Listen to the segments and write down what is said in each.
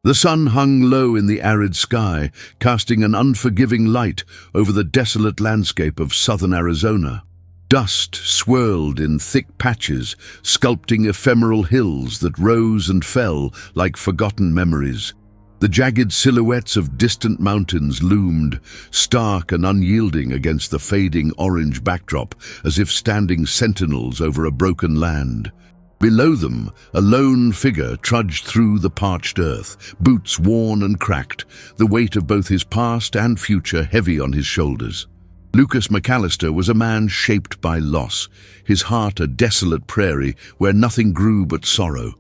The sun hung low in the arid sky, casting an unforgiving light over the desolate landscape of southern Arizona. Dust swirled in thick patches, sculpting ephemeral hills that rose and fell like forgotten memories. The jagged silhouettes of distant mountains loomed, stark and unyielding against the fading orange backdrop, as if standing sentinels over a broken land. Below them, a lone figure trudged through the parched earth, boots worn and cracked, the weight of both his past and future heavy on his shoulders. Lucas McAllister was a man shaped by loss, his heart a desolate prairie where nothing grew but sorrow.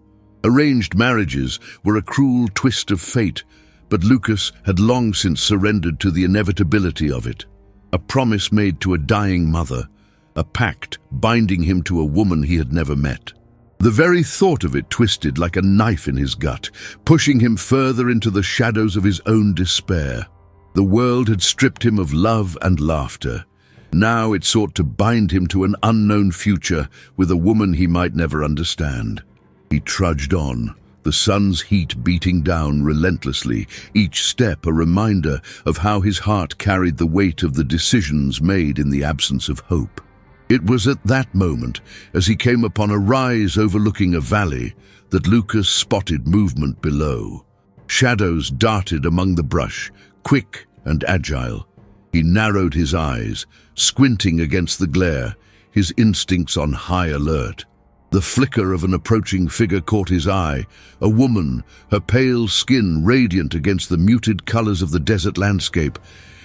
Arranged marriages were a cruel twist of fate, but Lucas had long since surrendered to the inevitability of it. A promise made to a dying mother, a pact binding him to a woman he had never met. The very thought of it twisted like a knife in his gut, pushing him further into the shadows of his own despair. The world had stripped him of love and laughter. Now it sought to bind him to an unknown future with a woman he might never understand. He trudged on, the sun's heat beating down relentlessly, each step a reminder of how his heart carried the weight of the decisions made in the absence of hope. It was at that moment, as he came upon a rise overlooking a valley, that Lucas spotted movement below. Shadows darted among the brush, quick and agile. He narrowed his eyes, squinting against the glare, his instincts on high alert. The flicker of an approaching figure caught his eye, a woman, her pale skin radiant against the muted colors of the desert landscape.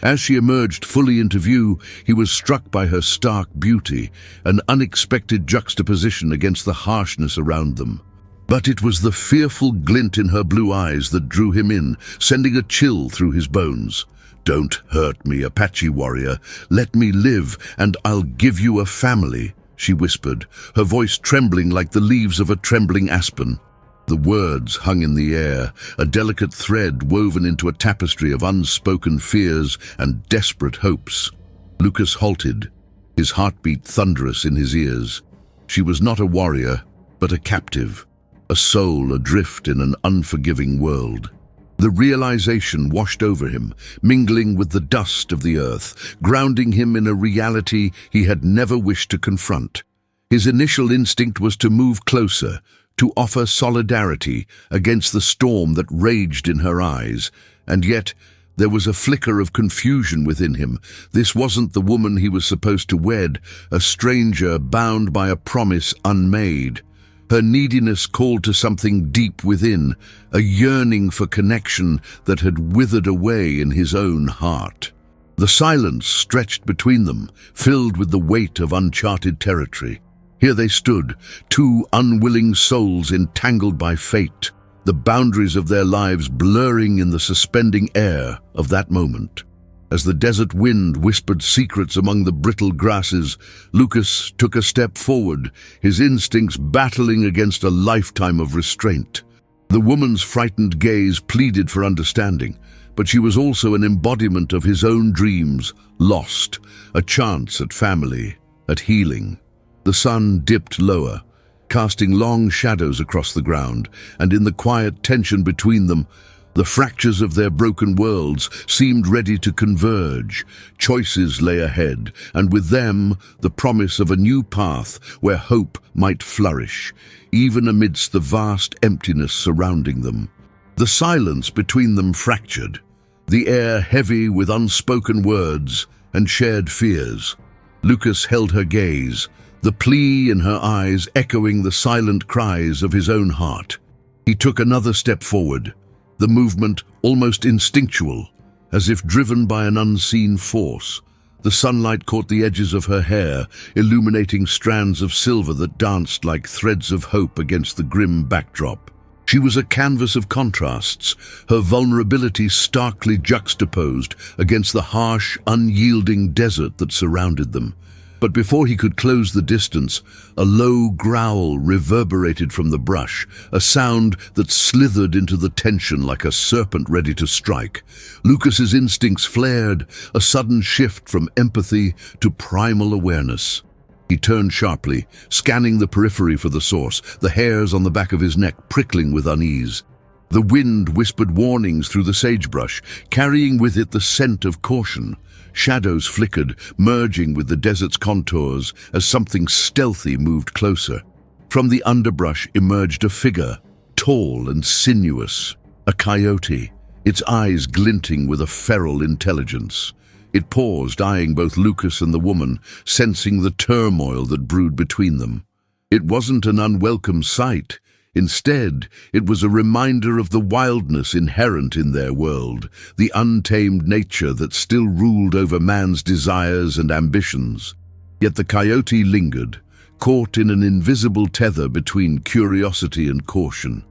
As she emerged fully into view, he was struck by her stark beauty, an unexpected juxtaposition against the harshness around them. But it was the fearful glint in her blue eyes that drew him in, sending a chill through his bones. "Don't hurt me, Apache warrior. Let me live, and I'll give you a family," she whispered, her voice trembling like the leaves of a trembling aspen. The words hung in the air, a delicate thread woven into a tapestry of unspoken fears and desperate hopes. Lucas halted, his heartbeat thunderous in his ears. She was not a warrior, but a captive, a soul adrift in an unforgiving world. The realization washed over him, mingling with the dust of the earth, grounding him in a reality he had never wished to confront. His initial instinct was to move closer, to offer solidarity against the storm that raged in her eyes, and yet there was a flicker of confusion within him. This wasn't the woman he was supposed to wed, a stranger bound by a promise unmade. Her neediness called to something deep within, a yearning for connection that had withered away in his own heart. The silence stretched between them, filled with the weight of uncharted territory. Here they stood, two unwilling souls entangled by fate, the boundaries of their lives blurring in the suspending air of that moment. As the desert wind whispered secrets among the brittle grasses, Lucas took a step forward, his instincts battling against a lifetime of restraint. The woman's frightened gaze pleaded for understanding, but she was also an embodiment of his own dreams, lost, a chance at family, at healing. The sun dipped lower, casting long shadows across the ground, and in the quiet tension between them, the fractures of their broken worlds seemed ready to converge. Choices lay ahead, and with them, the promise of a new path where hope might flourish, even amidst the vast emptiness surrounding them. The silence between them fractured, the air heavy with unspoken words and shared fears. Lucas held her gaze, the plea in her eyes echoing the silent cries of his own heart. He took another step forward, the movement almost instinctual, as if driven by an unseen force. The sunlight caught the edges of her hair, illuminating strands of silver that danced like threads of hope against the grim backdrop. She was a canvas of contrasts, her vulnerability starkly juxtaposed against the harsh, unyielding desert that surrounded them. But before he could close the distance, a low growl reverberated from the brush, a sound that slithered into the tension like a serpent ready to strike. Lucas's instincts flared, a sudden shift from empathy to primal awareness. He turned sharply, scanning the periphery for the source, the hairs on the back of his neck prickling with unease. The wind whispered warnings through the sagebrush, carrying with it the scent of caution. Shadows flickered, merging with the desert's contours as something stealthy moved closer. From the underbrush emerged a figure, tall and sinuous, a coyote, its eyes glinting with a feral intelligence. It paused, eyeing both Lucas and the woman, sensing the turmoil that brewed between them. It wasn't an unwelcome sight. Instead, it was a reminder of the wildness inherent in their world, the untamed nature that still ruled over man's desires and ambitions. Yet the coyote lingered, caught in an invisible tether between curiosity and caution.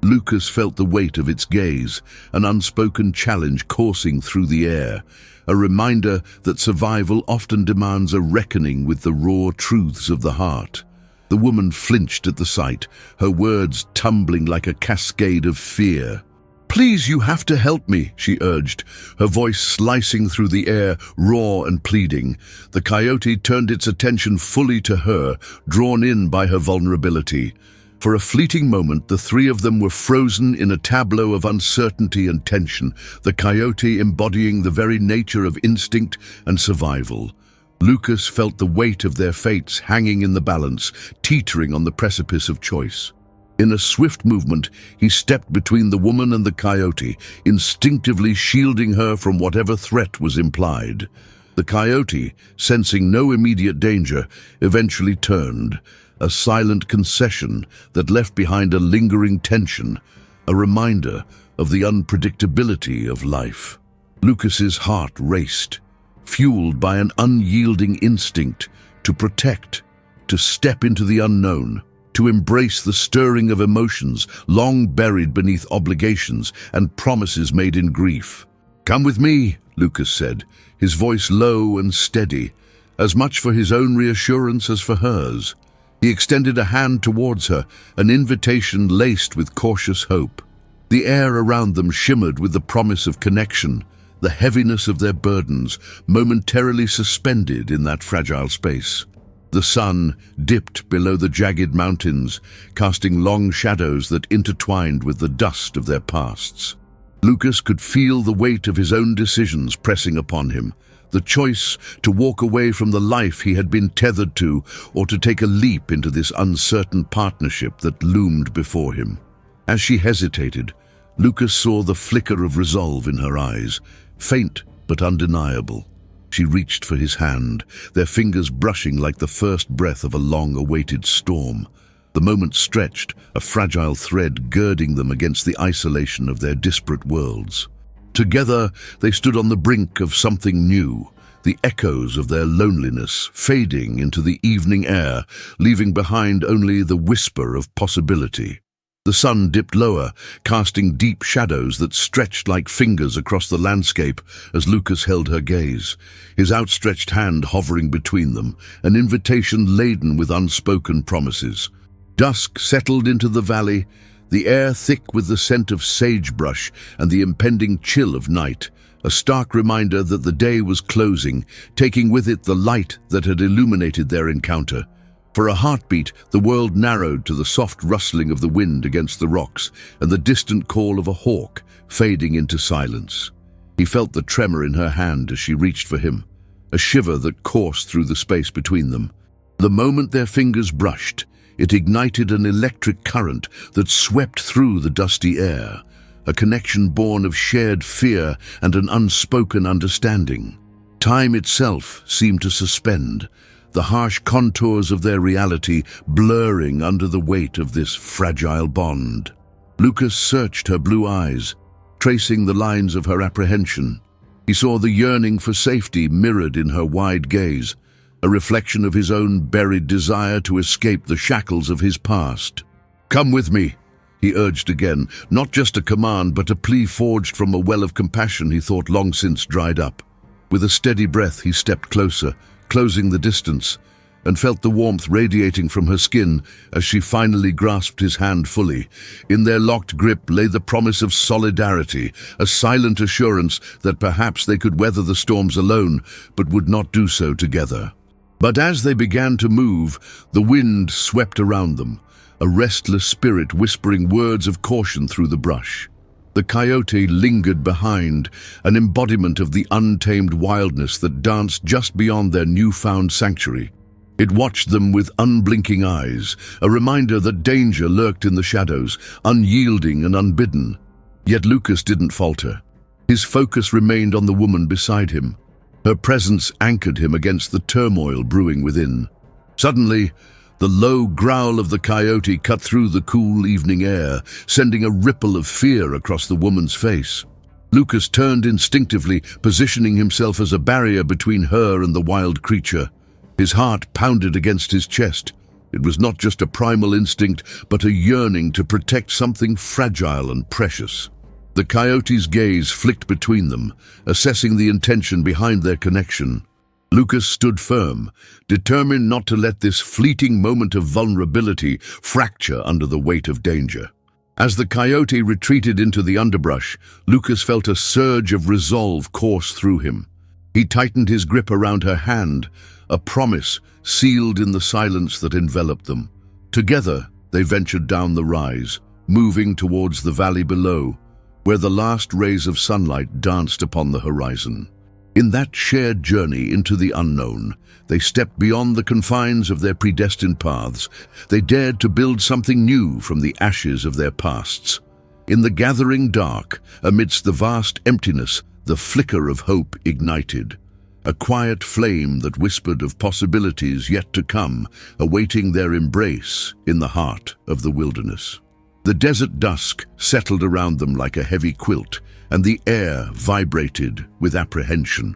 Lucas felt the weight of its gaze, an unspoken challenge coursing through the air, a reminder that survival often demands a reckoning with the raw truths of the heart. The woman flinched at the sight, her words tumbling like a cascade of fear. "Please, you have to help me," she urged, her voice slicing through the air, raw and pleading. The coyote turned its attention fully to her, drawn in by her vulnerability. For a fleeting moment, the three of them were frozen in a tableau of uncertainty and tension, the coyote embodying the very nature of instinct and survival. Lucas felt the weight of their fates hanging in the balance, teetering on the precipice of choice. In a swift movement, he stepped between the woman and the coyote, instinctively shielding her from whatever threat was implied. The coyote, sensing no immediate danger, eventually turned, a silent concession that left behind a lingering tension, a reminder of the unpredictability of life. Lucas's heart raced, fueled by an unyielding instinct to protect, to step into the unknown, to embrace the stirring of emotions long buried beneath obligations and promises made in grief. "Come with me," Lucas said, his voice low and steady, as much for his own reassurance as for hers. He extended a hand towards her, an invitation laced with cautious hope. The air around them shimmered with the promise of connection, the heaviness of their burdens momentarily suspended in that fragile space. The sun dipped below the jagged mountains, casting long shadows that intertwined with the dust of their pasts. Lucas could feel the weight of his own decisions pressing upon him, the choice to walk away from the life he had been tethered to or to take a leap into this uncertain partnership that loomed before him. As she hesitated, Lucas saw the flicker of resolve in her eyes, faint but undeniable. She reached for his hand, their fingers brushing like the first breath of a long-awaited storm. The moment stretched, a fragile thread girding them against the isolation of their disparate worlds. Together, they stood on the brink of something new, the echoes of their loneliness fading into the evening air, leaving behind only the whisper of possibility. The sun dipped lower, casting deep shadows that stretched like fingers across the landscape as Lucas held her gaze, his outstretched hand hovering between them, an invitation laden with unspoken promises. Dusk settled into the valley, the air thick with the scent of sagebrush and the impending chill of night, a stark reminder that the day was closing, taking with it the light that had illuminated their encounter. For a heartbeat, the world narrowed to the soft rustling of the wind against the rocks and the distant call of a hawk fading into silence. He felt the tremor in her hand as she reached for him, a shiver that coursed through the space between them. The moment their fingers brushed, it ignited an electric current that swept through the dusty air, a connection born of shared fear and an unspoken understanding. Time itself seemed to suspend, the harsh contours of their reality blurring under the weight of this fragile bond. Lucas searched her blue eyes, tracing the lines of her apprehension. He saw the yearning for safety mirrored in her wide gaze, a reflection of his own buried desire to escape the shackles of his past. "Come with me," he urged again, not just a command but a plea forged from a well of compassion he thought long since dried up. With a steady breath he stepped closer, closing the distance, and felt the warmth radiating from her skin as she finally grasped his hand fully. In their locked grip lay the promise of solidarity, a silent assurance that perhaps they could weather the storms alone, but would not do so together. But as they began to move, the wind swept around them, a restless spirit whispering words of caution through the brush. The coyote lingered behind, an embodiment of the untamed wildness that danced just beyond their newfound sanctuary. It watched them with unblinking eyes, a reminder that danger lurked in the shadows, unyielding and unbidden. Yet Lucas didn't falter. His focus remained on the woman beside him. Her presence anchored him against the turmoil brewing within. Suddenly, the low growl of the coyote cut through the cool evening air, sending a ripple of fear across the woman's face. Lucas turned instinctively, positioning himself as a barrier between her and the wild creature. His heart pounded against his chest. It was not just a primal instinct, but a yearning to protect something fragile and precious. The coyote's gaze flicked between them, assessing the intention behind their connection. Lucas stood firm, determined not to let this fleeting moment of vulnerability fracture under the weight of danger. As the coyote retreated into the underbrush, Lucas felt a surge of resolve course through him. He tightened his grip around her hand, a promise sealed in the silence that enveloped them. Together, they ventured down the rise, moving towards the valley below, where the last rays of sunlight danced upon the horizon. In that shared journey into the unknown, they stepped beyond the confines of their predestined paths. They dared to build something new from the ashes of their pasts. In the gathering dark, amidst the vast emptiness, the flicker of hope ignited. A quiet flame that whispered of possibilities yet to come, awaiting their embrace in the heart of the wilderness. The desert dusk settled around them like a heavy quilt, and the air vibrated with apprehension.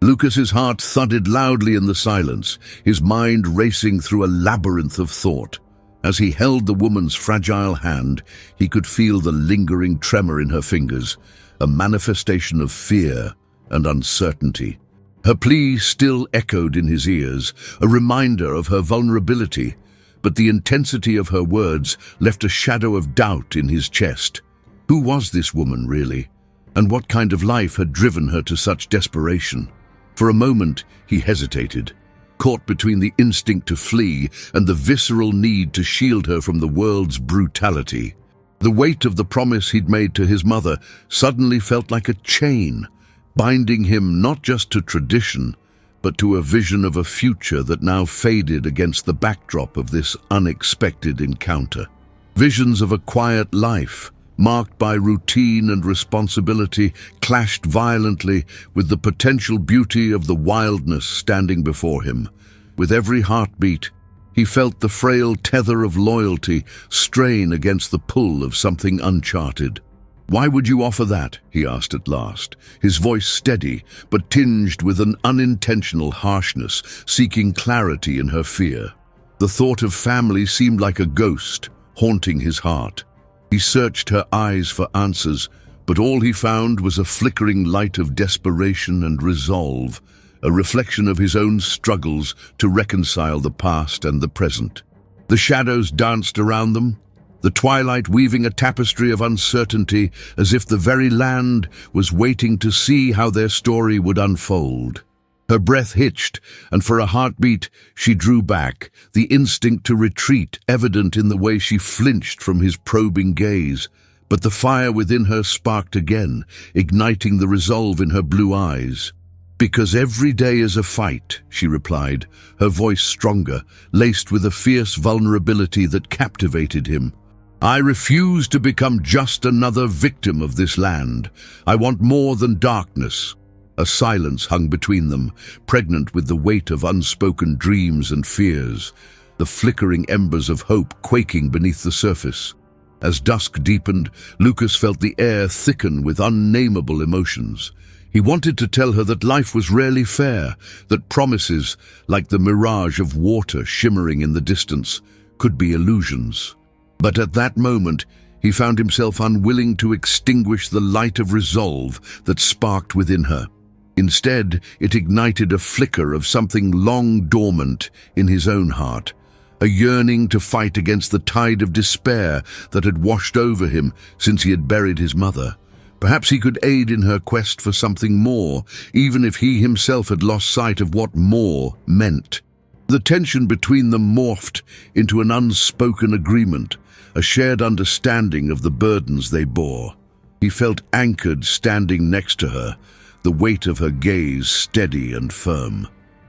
Lucas's heart thudded loudly in the silence, his mind racing through a labyrinth of thought. As he held the woman's fragile hand, he could feel the lingering tremor in her fingers, a manifestation of fear and uncertainty. Her plea still echoed in his ears, a reminder of her vulnerability, but the intensity of her words left a shadow of doubt in his chest. Who was this woman, really? And what kind of life had driven her to such desperation? For a moment, he hesitated, caught between the instinct to flee and the visceral need to shield her from the world's brutality. The weight of the promise he'd made to his mother suddenly felt like a chain, binding him not just to tradition, but to a vision of a future that now faded against the backdrop of this unexpected encounter. Visions of a quiet life, marked by routine and responsibility, clashed violently with the potential beauty of the wildness standing before him. With every heartbeat, he felt the frail tether of loyalty strain against the pull of something uncharted. "Why would you offer that?" he asked at last, his voice steady but tinged with an unintentional harshness, seeking clarity in her fear. The thought of family seemed like a ghost, haunting his heart. He searched her eyes for answers, but all he found was a flickering light of desperation and resolve, a reflection of his own struggles to reconcile the past and the present. The shadows danced around them, the twilight weaving a tapestry of uncertainty, as if the very land was waiting to see how their story would unfold. Her breath hitched, and for a heartbeat she drew back, the instinct to retreat evident in the way she flinched from his probing gaze. But the fire within her sparked again, igniting the resolve in her blue eyes. "Because every day is a fight," she replied, her voice stronger, laced with a fierce vulnerability that captivated him. "I refuse to become just another victim of this land. I want more than darkness." A silence hung between them, pregnant with the weight of unspoken dreams and fears, the flickering embers of hope quaking beneath the surface. As dusk deepened, Lucas felt the air thicken with unnameable emotions. He wanted to tell her that life was rarely fair, that promises, like the mirage of water shimmering in the distance, could be illusions. But at that moment, he found himself unwilling to extinguish the light of resolve that sparked within her. Instead, it ignited a flicker of something long dormant in his own heart, a yearning to fight against the tide of despair that had washed over him since he had buried his mother. Perhaps he could aid in her quest for something more, even if he himself had lost sight of what more meant. The tension between them morphed into an unspoken agreement, a shared understanding of the burdens they bore. He felt anchored standing next to her, the weight of her gaze steady and firm.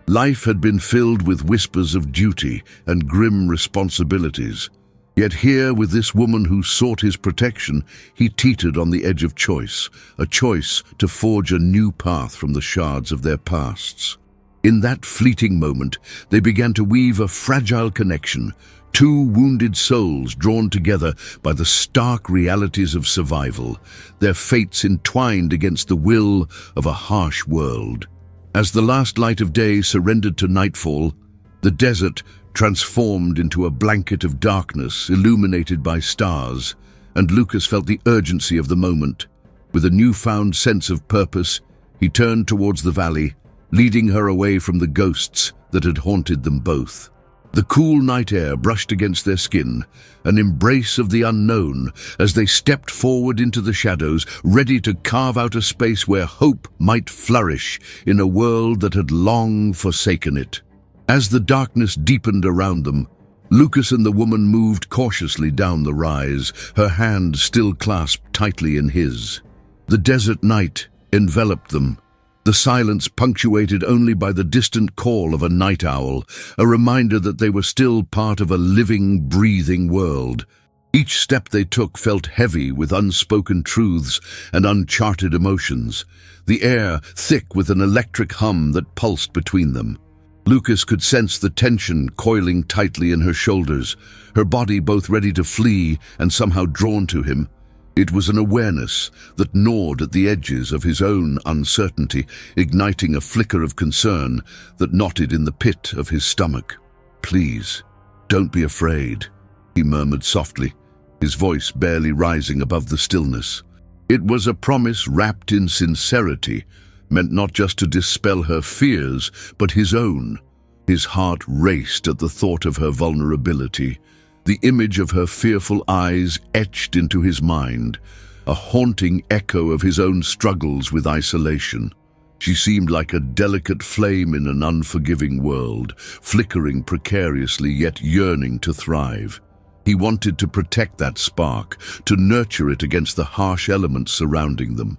Life had been filled with whispers of duty and grim responsibilities. Yet here, with this woman who sought his protection, he teetered on the edge of choice, a choice to forge a new path from the shards of their pasts. In that fleeting moment, they began to weave a fragile connection, two wounded souls drawn together by the stark realities of survival, their fates entwined against the will of a harsh world. As the last light of day surrendered to nightfall, the desert transformed into a blanket of darkness illuminated by stars, and Lucas felt the urgency of the moment. With a newfound sense of purpose, he turned towards the valley, leading her away from the ghosts that had haunted them both. The cool night air brushed against their skin, an embrace of the unknown as they stepped forward into the shadows, ready to carve out a space where hope might flourish in a world that had long forsaken it. As the darkness deepened around them, Lucas and the woman moved cautiously down the rise, her hand still clasped tightly in his. The desert night enveloped them, the silence punctuated only by the distant call of a night owl, a reminder that they were still part of a living, breathing world. Each step they took felt heavy with unspoken truths and uncharted emotions, the air thick with an electric hum that pulsed between them. Lucas could sense the tension coiling tightly in her shoulders, her body both ready to flee and somehow drawn to him. It was an awareness that gnawed at the edges of his own uncertainty, igniting a flicker of concern that knotted in the pit of his stomach. "Please, don't be afraid," he murmured softly, his voice barely rising above the stillness. It was a promise wrapped in sincerity, meant not just to dispel her fears, but his own. His heart raced at the thought of her vulnerability, the image of her fearful eyes etched into his mind, a haunting echo of his own struggles with isolation. She seemed like a delicate flame in an unforgiving world, flickering precariously yet yearning to thrive. He wanted to protect that spark, to nurture it against the harsh elements surrounding them.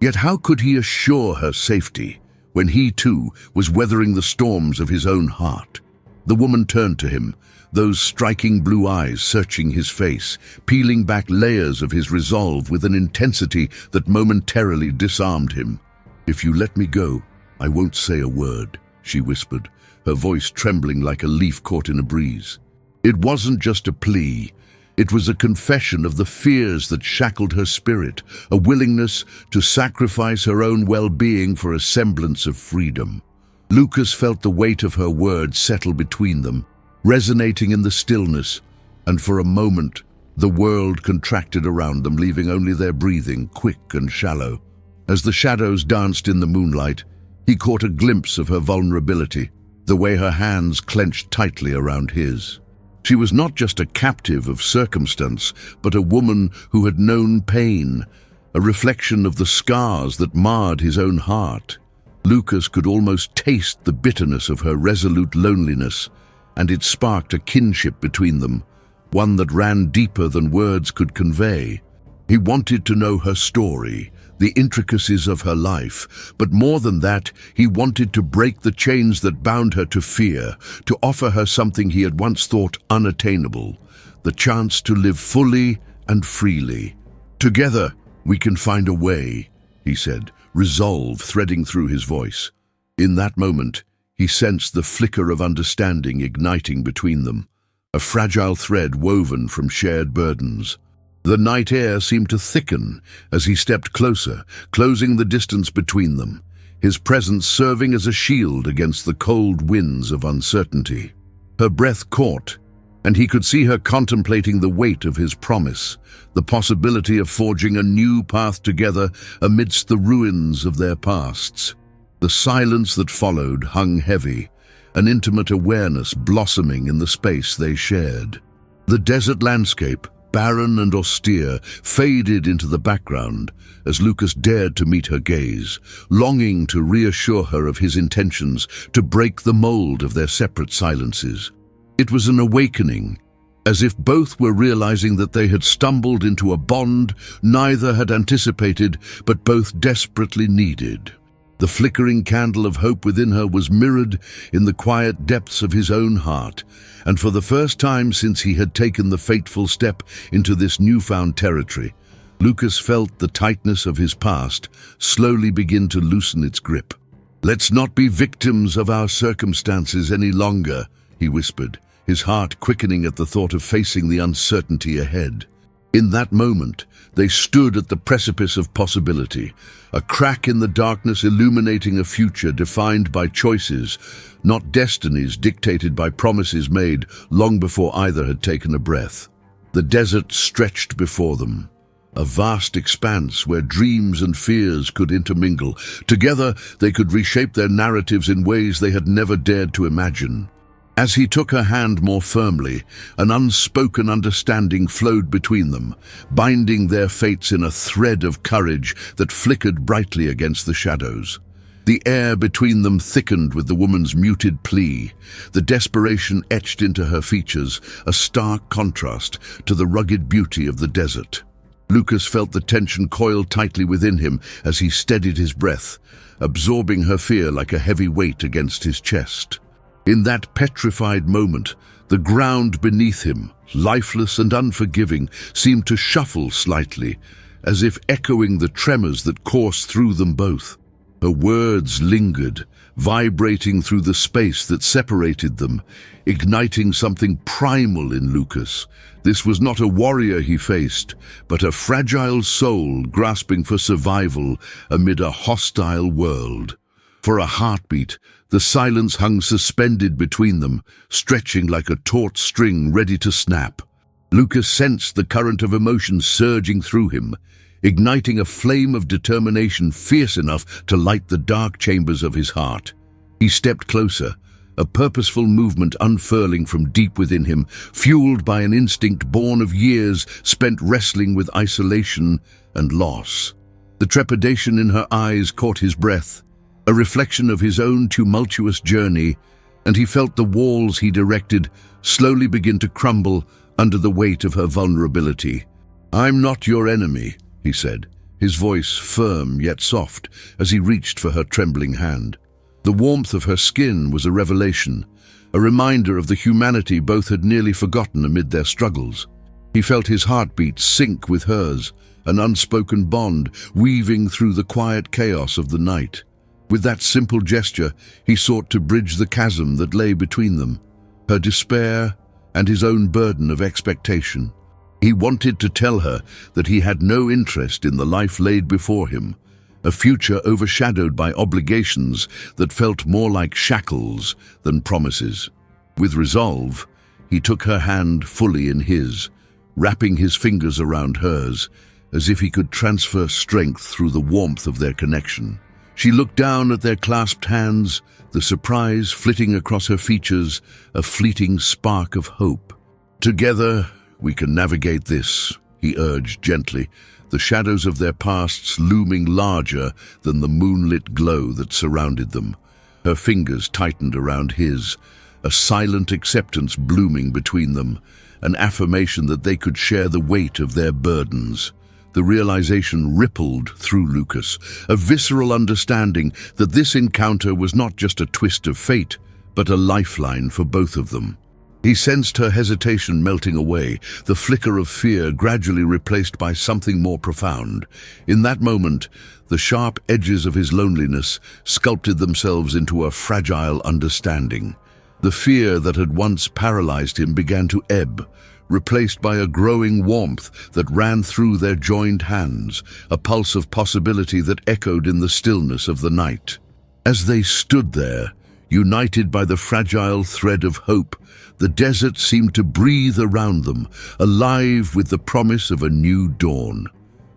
Yet how could he assure her safety when he too was weathering the storms of his own heart? The woman turned to him, those striking blue eyes searching his face, peeling back layers of his resolve with an intensity that momentarily disarmed him. "If you let me go, I won't say a word," she whispered, her voice trembling like a leaf caught in a breeze. It wasn't just a plea. It was a confession of the fears that shackled her spirit, a willingness to sacrifice her own well-being for a semblance of freedom. Lucas felt the weight of her words settle between them, resonating in the stillness, and for a moment the world contracted around them, leaving only their breathing quick and shallow. As the shadows danced in the moonlight, he caught a glimpse of her vulnerability, the way her hands clenched tightly around his. She was not just a captive of circumstance, but a woman who had known pain, a reflection of the scars that marred his own heart. Lucas could almost taste the bitterness of her resolute loneliness, and it sparked a kinship between them, one that ran deeper than words could convey. He wanted to know her story, the intricacies of her life, but more than that, he wanted to break the chains that bound her to fear, to offer her something he had once thought unattainable, the chance to live fully and freely. "Together, we can find a way," he said, resolve threading through his voice. In that moment, he sensed the flicker of understanding igniting between them, a fragile thread woven from shared burdens. The night air seemed to thicken as he stepped closer, closing the distance between them, his presence serving as a shield against the cold winds of uncertainty. Her breath caught, and he could see her contemplating the weight of his promise, the possibility of forging a new path together amidst the ruins of their pasts. The silence that followed hung heavy, an intimate awareness blossoming in the space they shared. The desert landscape, barren and austere, faded into the background as Lucas dared to meet her gaze, longing to reassure her of his intentions, to break the mold of their separate silences. It was an awakening, As if both were realizing that they had stumbled into a bond neither had anticipated, but both desperately needed. The flickering candle of hope within her was mirrored in the quiet depths of his own heart, and for the first time since he had taken the fateful step into this newfound territory, Lucas felt the tightness of his past slowly begin to loosen its grip. "Let's not be victims of our circumstances any longer," he whispered, his heart quickening at the thought of facing the uncertainty ahead. In that moment, they stood at the precipice of possibility, a crack in the darkness illuminating a future defined by choices, not destinies dictated by promises made long before either had taken a breath. The desert stretched before them, a vast expanse where dreams and fears could intermingle. Together, they could reshape their narratives in ways they had never dared to imagine. As he took her hand more firmly, an unspoken understanding flowed between them, binding their fates in a thread of courage that flickered brightly against the shadows. The air between them thickened with the woman's muted plea, the desperation etched into her features, a stark contrast to the rugged beauty of the desert. Lucas felt the tension coil tightly within him as he steadied his breath, absorbing her fear like a heavy weight against his chest. In that petrified moment, the ground beneath him, lifeless and unforgiving, seemed to shuffle slightly, as if echoing the tremors that coursed through them both. Her words lingered, vibrating through the space that separated them, igniting something primal in Lucas. This was not a warrior he faced, but a fragile soul grasping for survival amid a hostile world. For a heartbeat, the silence hung suspended between them, stretching like a taut string ready to snap. Lucas sensed the current of emotion surging through him, igniting a flame of determination fierce enough to light the dark chambers of his heart. He stepped closer, a purposeful movement unfurling from deep within him, fueled by an instinct born of years spent wrestling with isolation and loss. The trepidation in her eyes caught his breath, a reflection of his own tumultuous journey, and he felt the walls he'd erected slowly begin to crumble under the weight of her vulnerability. "I'm not your enemy," he said, his voice firm yet soft as he reached for her trembling hand. The warmth of her skin was a revelation, a reminder of the humanity both had nearly forgotten amid their struggles. He felt his heartbeat sync with hers, an unspoken bond weaving through the quiet chaos of the night. With that simple gesture, he sought to bridge the chasm that lay between them, her despair and his own burden of expectation. He wanted to tell her that he had no interest in the life laid before him, a future overshadowed by obligations that felt more like shackles than promises. With resolve, he took her hand fully in his, wrapping his fingers around hers, as if he could transfer strength through the warmth of their connection. She looked down at their clasped hands, the surprise flitting across her features, a fleeting spark of hope. "Together, we can navigate this," he urged gently, the shadows of their pasts looming larger than the moonlit glow that surrounded them. Her fingers tightened around his, a silent acceptance blooming between them, an affirmation that they could share the weight of their burdens. The realization rippled through Lucas, a visceral understanding that this encounter was not just a twist of fate, but a lifeline for both of them. He sensed her hesitation melting away, the flicker of fear gradually replaced by something more profound. In that moment, the sharp edges of his loneliness sculpted themselves into a fragile understanding. The fear that had once paralyzed him began to ebb, replaced by a growing warmth that ran through their joined hands, a pulse of possibility that echoed in the stillness of the night. As they stood there, united by the fragile thread of hope, the desert seemed to breathe around them, alive with the promise of a new dawn.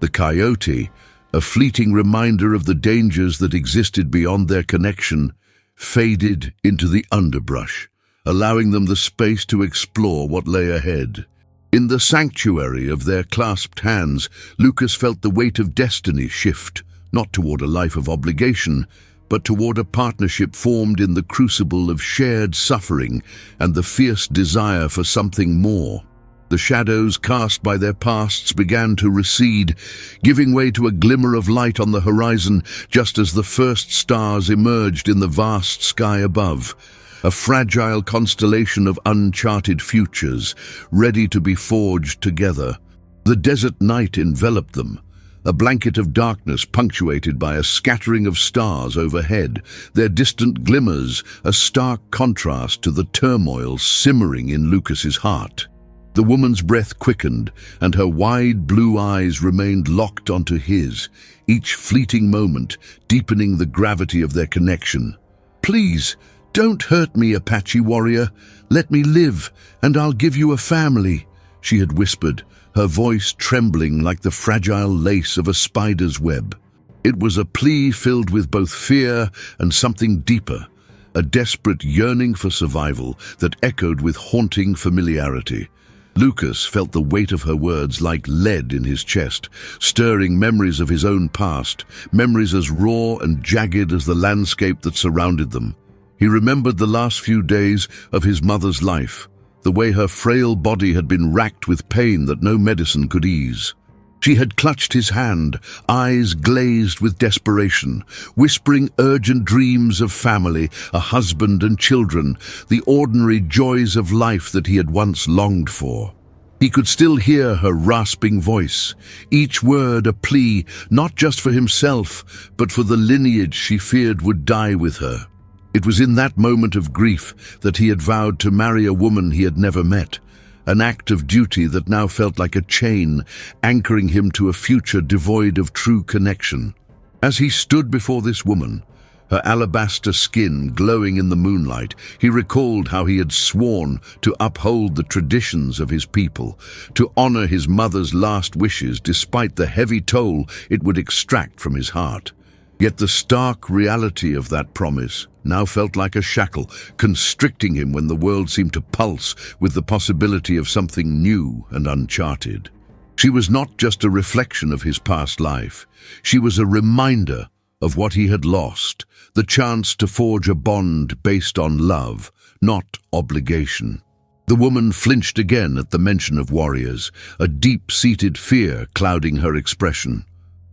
The coyote, a fleeting reminder of the dangers that existed beyond their connection, faded into the underbrush, allowing them the space to explore what lay ahead. In the sanctuary of their clasped hands, Lucas felt the weight of destiny shift, not toward a life of obligation, but toward a partnership formed in the crucible of shared suffering and the fierce desire for something more. The shadows cast by their pasts began to recede, giving way to a glimmer of light on the horizon just as the first stars emerged in the vast sky above, a fragile constellation of uncharted futures, ready to be forged together. The desert night enveloped them, a blanket of darkness punctuated by a scattering of stars overhead, their distant glimmers a stark contrast to the turmoil simmering in Lucas's heart. The woman's breath quickened, and her wide blue eyes remained locked onto his, each fleeting moment deepening the gravity of their connection. "Please, don't hurt me, Apache warrior. Let me live, and I'll give you a family," she had whispered, her voice trembling like the fragile lace of a spider's web. It was a plea filled with both fear and something deeper, a desperate yearning for survival that echoed with haunting familiarity. Lucas felt the weight of her words like lead in his chest, stirring memories of his own past, memories as raw and jagged as the landscape that surrounded them. He remembered the last few days of his mother's life, the way her frail body had been racked with pain that no medicine could ease. She had clutched his hand, eyes glazed with desperation, whispering urgent dreams of family, a husband and children, the ordinary joys of life that he had once longed for. He could still hear her rasping voice, each word a plea, not just for himself, but for the lineage she feared would die with her. It was in that moment of grief that he had vowed to marry a woman he had never met, an act of duty that now felt like a chain, anchoring him to a future devoid of true connection. As he stood before this woman, her alabaster skin glowing in the moonlight, he recalled how he had sworn to uphold the traditions of his people, to honor his mother's last wishes despite the heavy toll it would extract from his heart. Yet the stark reality of that promise now felt like a shackle, constricting him when the world seemed to pulse with the possibility of something new and uncharted. She was not just a reflection of his past life. She was a reminder of what he had lost, the chance to forge a bond based on love, not obligation. The woman flinched again at the mention of warriors, a deep-seated fear clouding her expression.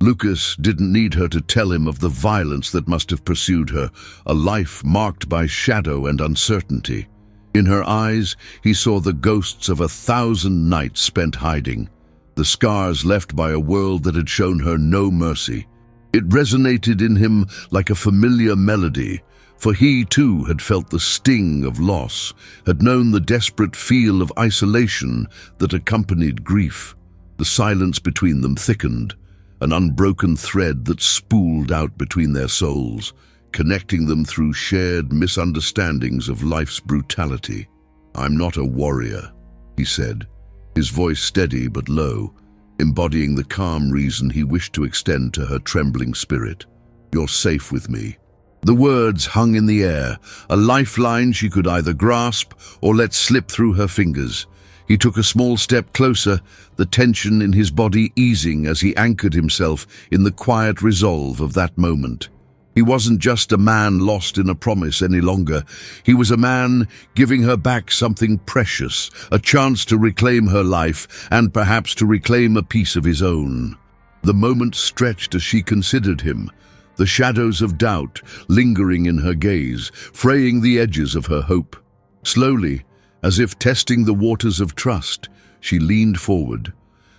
Lucas didn't need her to tell him of the violence that must have pursued her, a life marked by shadow and uncertainty. In her eyes, he saw the ghosts of 1,000 nights spent hiding, the scars left by a world that had shown her no mercy. It resonated in him like a familiar melody, for he too had felt the sting of loss, had known the desperate feel of isolation that accompanied grief. The silence between them thickened, an unbroken thread that spooled out between their souls, connecting them through shared misunderstandings of life's brutality. "I'm not a warrior," he said, his voice steady but low, embodying the calm reason he wished to extend to her trembling spirit. "You're safe with me." The words hung in the air, a lifeline she could either grasp or let slip through her fingers. He took a small step closer, the tension in his body easing as he anchored himself in the quiet resolve of that moment. He wasn't just a man lost in a promise any longer. He was a man giving her back something precious, a chance to reclaim her life and perhaps to reclaim a piece of his own. The moment stretched as she considered him, the shadows of doubt lingering in her gaze, fraying the edges of her hope. Slowly, as if testing the waters of trust, she leaned forward,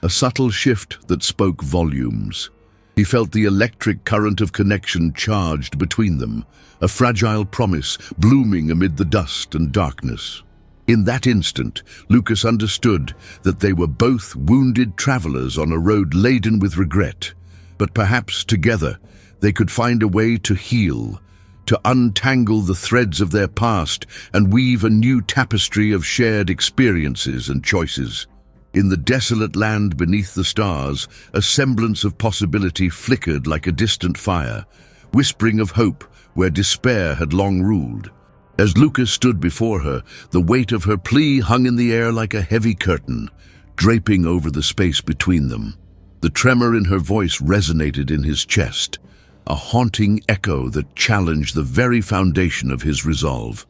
a subtle shift that spoke volumes. He felt the electric current of connection charged between them, a fragile promise blooming amid the dust and darkness. In that instant, Lucas understood that they were both wounded travelers on a road laden with regret, but perhaps together they could find a way to heal, to untangle the threads of their past and weave a new tapestry of shared experiences and choices. In the desolate land beneath the stars, a semblance of possibility flickered like a distant fire, whispering of hope where despair had long ruled. As Lucas stood before her, the weight of her plea hung in the air like a heavy curtain, draping over the space between them. The tremor in her voice resonated in his chest, a haunting echo that challenged the very foundation of his resolve.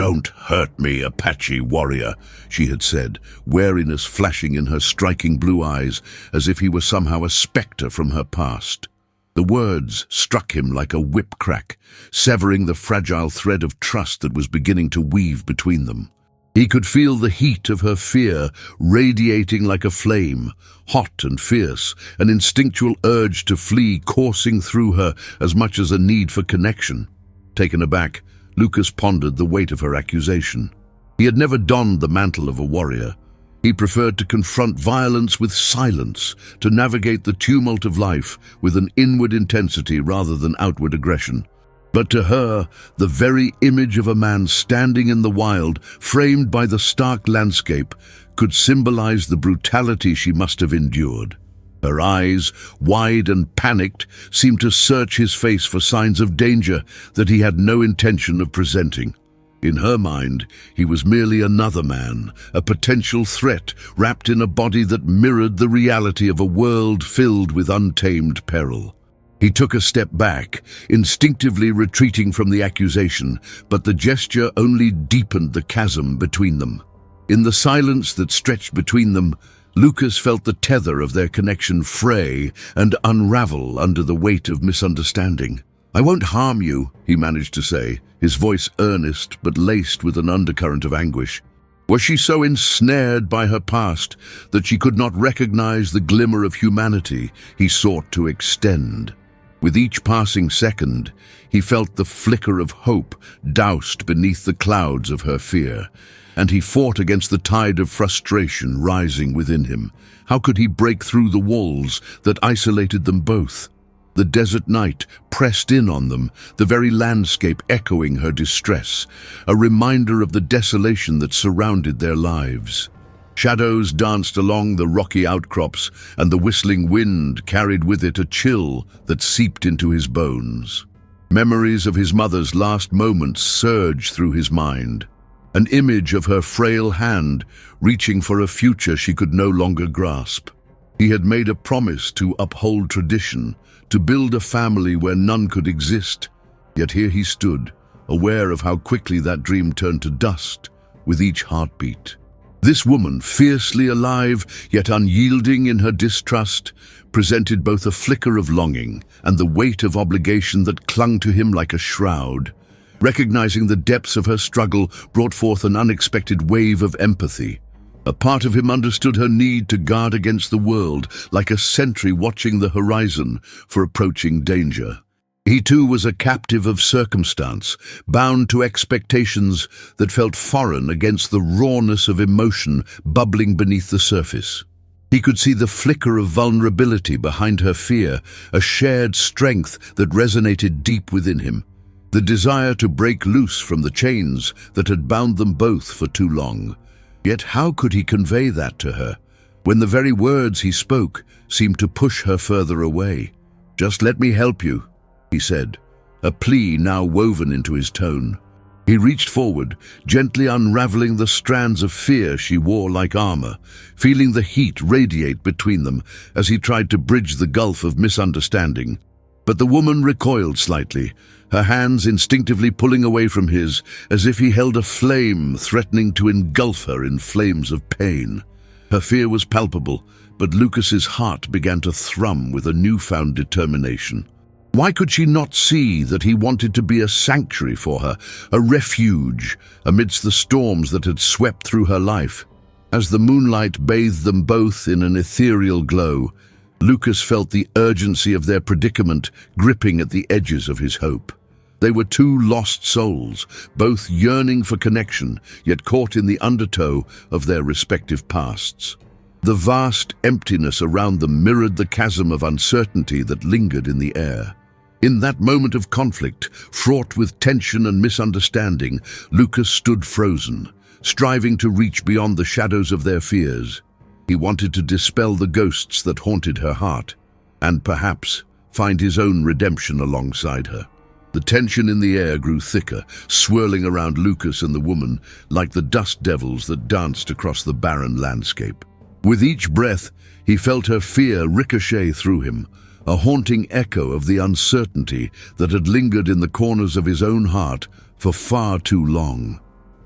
"Don't hurt me, Apache warrior," she had said, wariness flashing in her striking blue eyes, as if he were somehow a spectre from her past. The words struck him like a whip crack, severing the fragile thread of trust that was beginning to weave between them. He could feel the heat of her fear radiating like a flame, hot and fierce, an instinctual urge to flee coursing through her as much as a need for connection. Taken aback, Lucas pondered the weight of her accusation. He had never donned the mantle of a warrior. He preferred to confront violence with silence, to navigate the tumult of life with an inward intensity rather than outward aggression. But to her, the very image of a man standing in the wild, framed by the stark landscape, could symbolize the brutality she must have endured. Her eyes, wide and panicked, seemed to search his face for signs of danger that he had no intention of presenting. In her mind, he was merely another man, a potential threat wrapped in a body that mirrored the reality of a world filled with untamed peril. He took a step back, instinctively retreating from the accusation, but the gesture only deepened the chasm between them. In the silence that stretched between them, Lucas felt the tether of their connection fray and unravel under the weight of misunderstanding. "I won't harm you," he managed to say, his voice earnest but laced with an undercurrent of anguish. Was she so ensnared by her past that she could not recognize the glimmer of humanity he sought to extend? With each passing second, he felt the flicker of hope doused beneath the clouds of her fear, and he fought against the tide of frustration rising within him. How could he break through the walls that isolated them both? The desert night pressed in on them, the very landscape echoing her distress, a reminder of the desolation that surrounded their lives. Shadows danced along the rocky outcrops, and the whistling wind carried with it a chill that seeped into his bones. Memories of his mother's last moments surged through his mind, an image of her frail hand reaching for a future she could no longer grasp. He had made a promise to uphold tradition, to build a family where none could exist. Yet here he stood, aware of how quickly that dream turned to dust with each heartbeat. This woman, fiercely alive yet unyielding in her distrust, presented both a flicker of longing and the weight of obligation that clung to him like a shroud. Recognizing the depths of her struggle brought forth an unexpected wave of empathy. A part of him understood her need to guard against the world, like a sentry watching the horizon for approaching danger. He too was a captive of circumstance, bound to expectations that felt foreign against the rawness of emotion bubbling beneath the surface. He could see the flicker of vulnerability behind her fear, a shared strength that resonated deep within him. The desire to break loose from the chains that had bound them both for too long. Yet how could he convey that to her, when the very words he spoke seemed to push her further away? "Just let me help you," he said, a plea now woven into his tone. He reached forward, gently unraveling the strands of fear she wore like armor, feeling the heat radiate between them as he tried to bridge the gulf of misunderstanding. But the woman recoiled slightly, her hands instinctively pulling away from his, as if he held a flame threatening to engulf her in flames of pain. Her fear was palpable, but Lucas's heart began to thrum with a newfound determination. Why could she not see that he wanted to be a sanctuary for her, a refuge amidst the storms that had swept through her life? As the moonlight bathed them both in an ethereal glow, Lucas felt the urgency of their predicament gripping at the edges of his hope. They were two lost souls, both yearning for connection, yet caught in the undertow of their respective pasts. The vast emptiness around them mirrored the chasm of uncertainty that lingered in the air. In that moment of conflict, fraught with tension and misunderstanding, Lucas stood frozen, striving to reach beyond the shadows of their fears. He wanted to dispel the ghosts that haunted her heart, and perhaps find his own redemption alongside her. The tension in the air grew thicker, swirling around Lucas and the woman like the dust devils that danced across the barren landscape. With each breath, he felt her fear ricochet through him, a haunting echo of the uncertainty that had lingered in the corners of his own heart for far too long.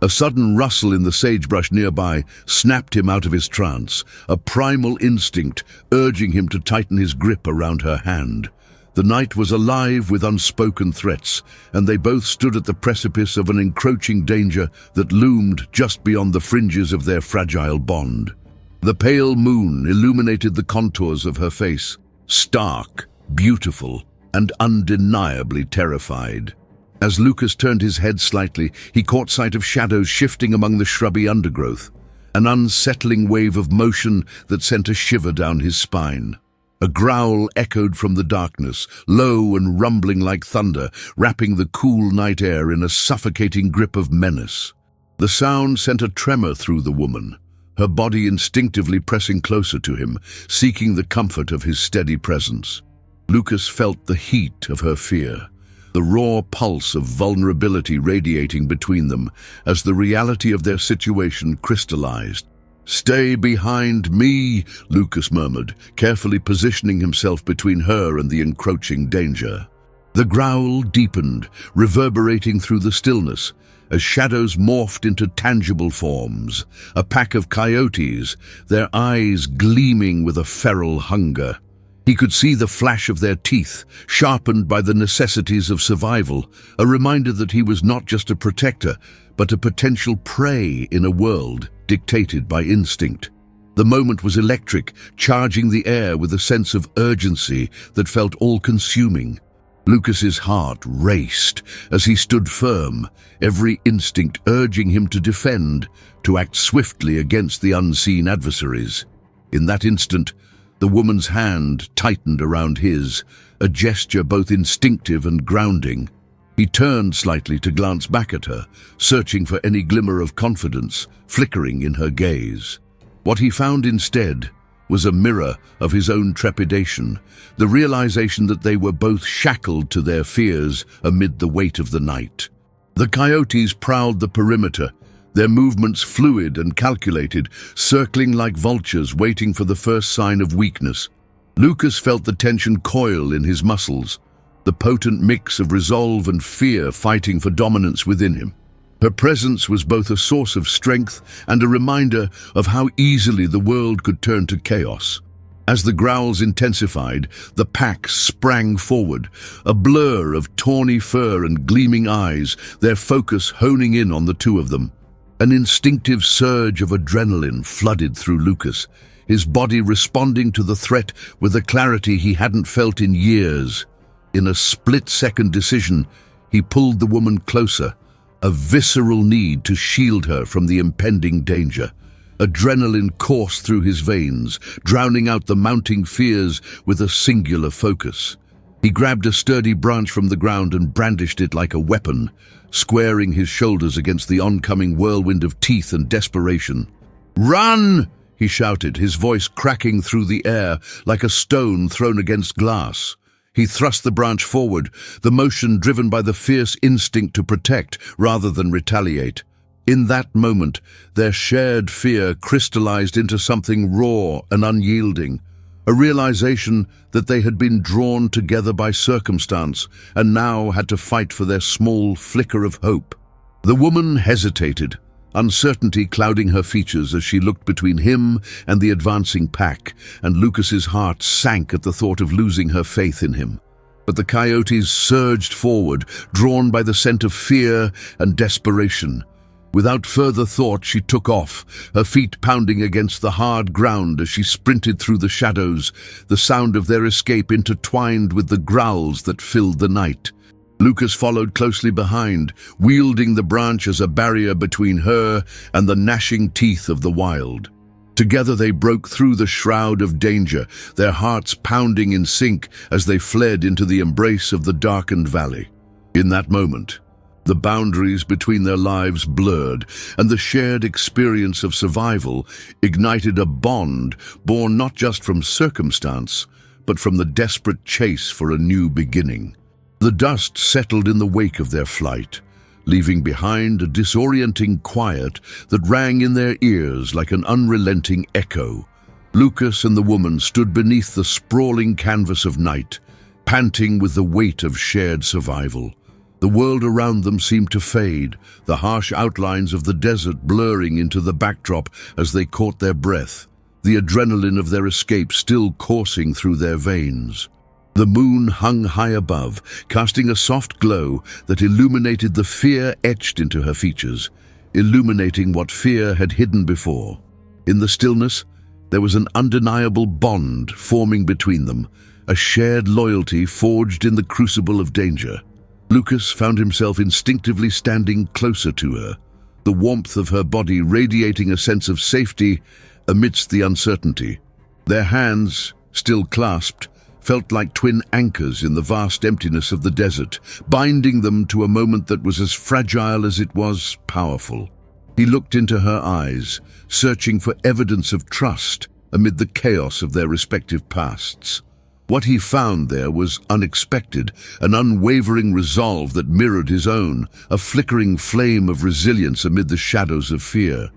A sudden rustle in the sagebrush nearby snapped him out of his trance, a primal instinct urging him to tighten his grip around her hand. The night was alive with unspoken threats, and they both stood at the precipice of an encroaching danger that loomed just beyond the fringes of their fragile bond. The pale moon illuminated the contours of her face, stark, beautiful, and undeniably terrified. As Lucas turned his head slightly, he caught sight of shadows shifting among the shrubby undergrowth, an unsettling wave of motion that sent a shiver down his spine. A growl echoed from the darkness, low and rumbling like thunder, wrapping the cool night air in a suffocating grip of menace. The sound sent a tremor through the woman, her body instinctively pressing closer to him, seeking the comfort of his steady presence. Lucas felt the heat of her fear, the raw pulse of vulnerability radiating between them as the reality of their situation crystallized. "Stay behind me," Lucas murmured, carefully positioning himself between her and the encroaching danger. The growl deepened, reverberating through the stillness, as shadows morphed into tangible forms, a pack of coyotes, their eyes gleaming with a feral hunger. He could see the flash of their teeth, sharpened by the necessities of survival, a reminder that he was not just a protector, but a potential prey in a world dictated by instinct. The moment was electric, charging the air with a sense of urgency that felt all-consuming. Lucas's heart raced as he stood firm, every instinct urging him to defend, to act swiftly against the unseen adversaries. In that instant, the woman's hand tightened around his, a gesture both instinctive and grounding. He turned slightly to glance back at her, searching for any glimmer of confidence flickering in her gaze. What he found instead was a mirror of his own trepidation, the realization that they were both shackled to their fears amid the weight of the night. The coyotes prowled the perimeter, their movements fluid and calculated, circling like vultures waiting for the first sign of weakness. Lucas felt the tension coil in his muscles, the potent mix of resolve and fear fighting for dominance within him. Her presence was both a source of strength and a reminder of how easily the world could turn to chaos. As the growls intensified, the pack sprang forward, a blur of tawny fur and gleaming eyes, their focus honing in on the two of them. An instinctive surge of adrenaline flooded through Lucas, his body responding to the threat with a clarity he hadn't felt in years. In a split-second decision, he pulled the woman closer, a visceral need to shield her from the impending danger. Adrenaline coursed through his veins, drowning out the mounting fears with a singular focus. He grabbed a sturdy branch from the ground and brandished it like a weapon, squaring his shoulders against the oncoming whirlwind of teeth and desperation. "Run!" he shouted, his voice cracking through the air like a stone thrown against glass. He thrust the branch forward, the motion driven by the fierce instinct to protect rather than retaliate. In that moment, their shared fear crystallized into something raw and unyielding, a realization that they had been drawn together by circumstance and now had to fight for their small flicker of hope. The woman hesitated, uncertainty clouding her features as she looked between him and the advancing pack, and Lucas's heart sank at the thought of losing her faith in him. But the coyotes surged forward, drawn by the scent of fear and desperation. Without further thought, she took off, her feet pounding against the hard ground as she sprinted through the shadows, the sound of their escape intertwined with the growls that filled the night. Lucas followed closely behind, wielding the branch as a barrier between her and the gnashing teeth of the wild. Together they broke through the shroud of danger, their hearts pounding in sync as they fled into the embrace of the darkened valley. In that moment, the boundaries between their lives blurred, and the shared experience of survival ignited a bond born not just from circumstance, but from the desperate chase for a new beginning. The dust settled in the wake of their flight, leaving behind a disorienting quiet that rang in their ears like an unrelenting echo. Lucas and the woman stood beneath the sprawling canvas of night, panting with the weight of shared survival. The world around them seemed to fade, the harsh outlines of the desert blurring into the backdrop as they caught their breath, the adrenaline of their escape still coursing through their veins. The moon hung high above, casting a soft glow that illuminated the fear etched into her features, illuminating what fear had hidden before. In the stillness, there was an undeniable bond forming between them, a shared loyalty forged in the crucible of danger. Lucas found himself instinctively standing closer to her, the warmth of her body radiating a sense of safety amidst the uncertainty. Their hands, still clasped, felt like twin anchors in the vast emptiness of the desert, binding them to a moment that was as fragile as it was powerful. He looked into her eyes, searching for evidence of trust amid the chaos of their respective pasts. What he found there was unexpected, an unwavering resolve that mirrored his own, a flickering flame of resilience amid the shadows of fear.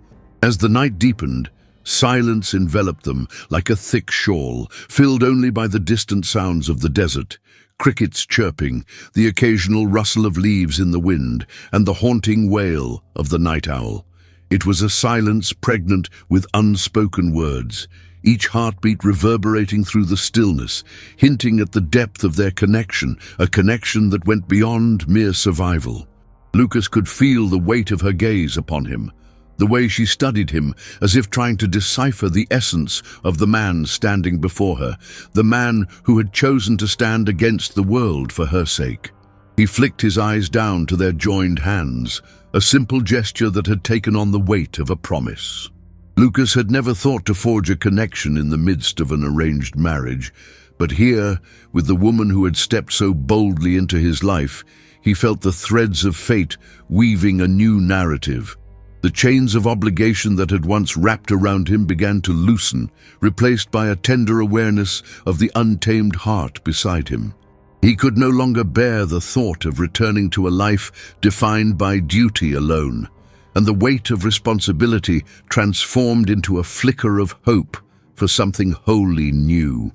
As the night deepened, silence enveloped them like a thick shawl, filled only by the distant sounds of the desert, crickets chirping, the occasional rustle of leaves in the wind, and the haunting wail of the night owl. It was a silence pregnant with unspoken words, each heartbeat reverberating through the stillness, hinting at the depth of their connection, a connection that went beyond mere survival. Lucas could feel the weight of her gaze upon him, the way she studied him as if trying to decipher the essence of the man standing before her, the man who had chosen to stand against the world for her sake. He flicked his eyes down to their joined hands, a simple gesture that had taken on the weight of a promise. Lucas had never thought to forge a connection in the midst of an arranged marriage, but here, with the woman who had stepped so boldly into his life, he felt the threads of fate weaving a new narrative. The chains of obligation that had once wrapped around him began to loosen, replaced by a tender awareness of the untamed heart beside him. He could no longer bear the thought of returning to a life defined by duty alone, and the weight of responsibility transformed into a flicker of hope for something wholly new.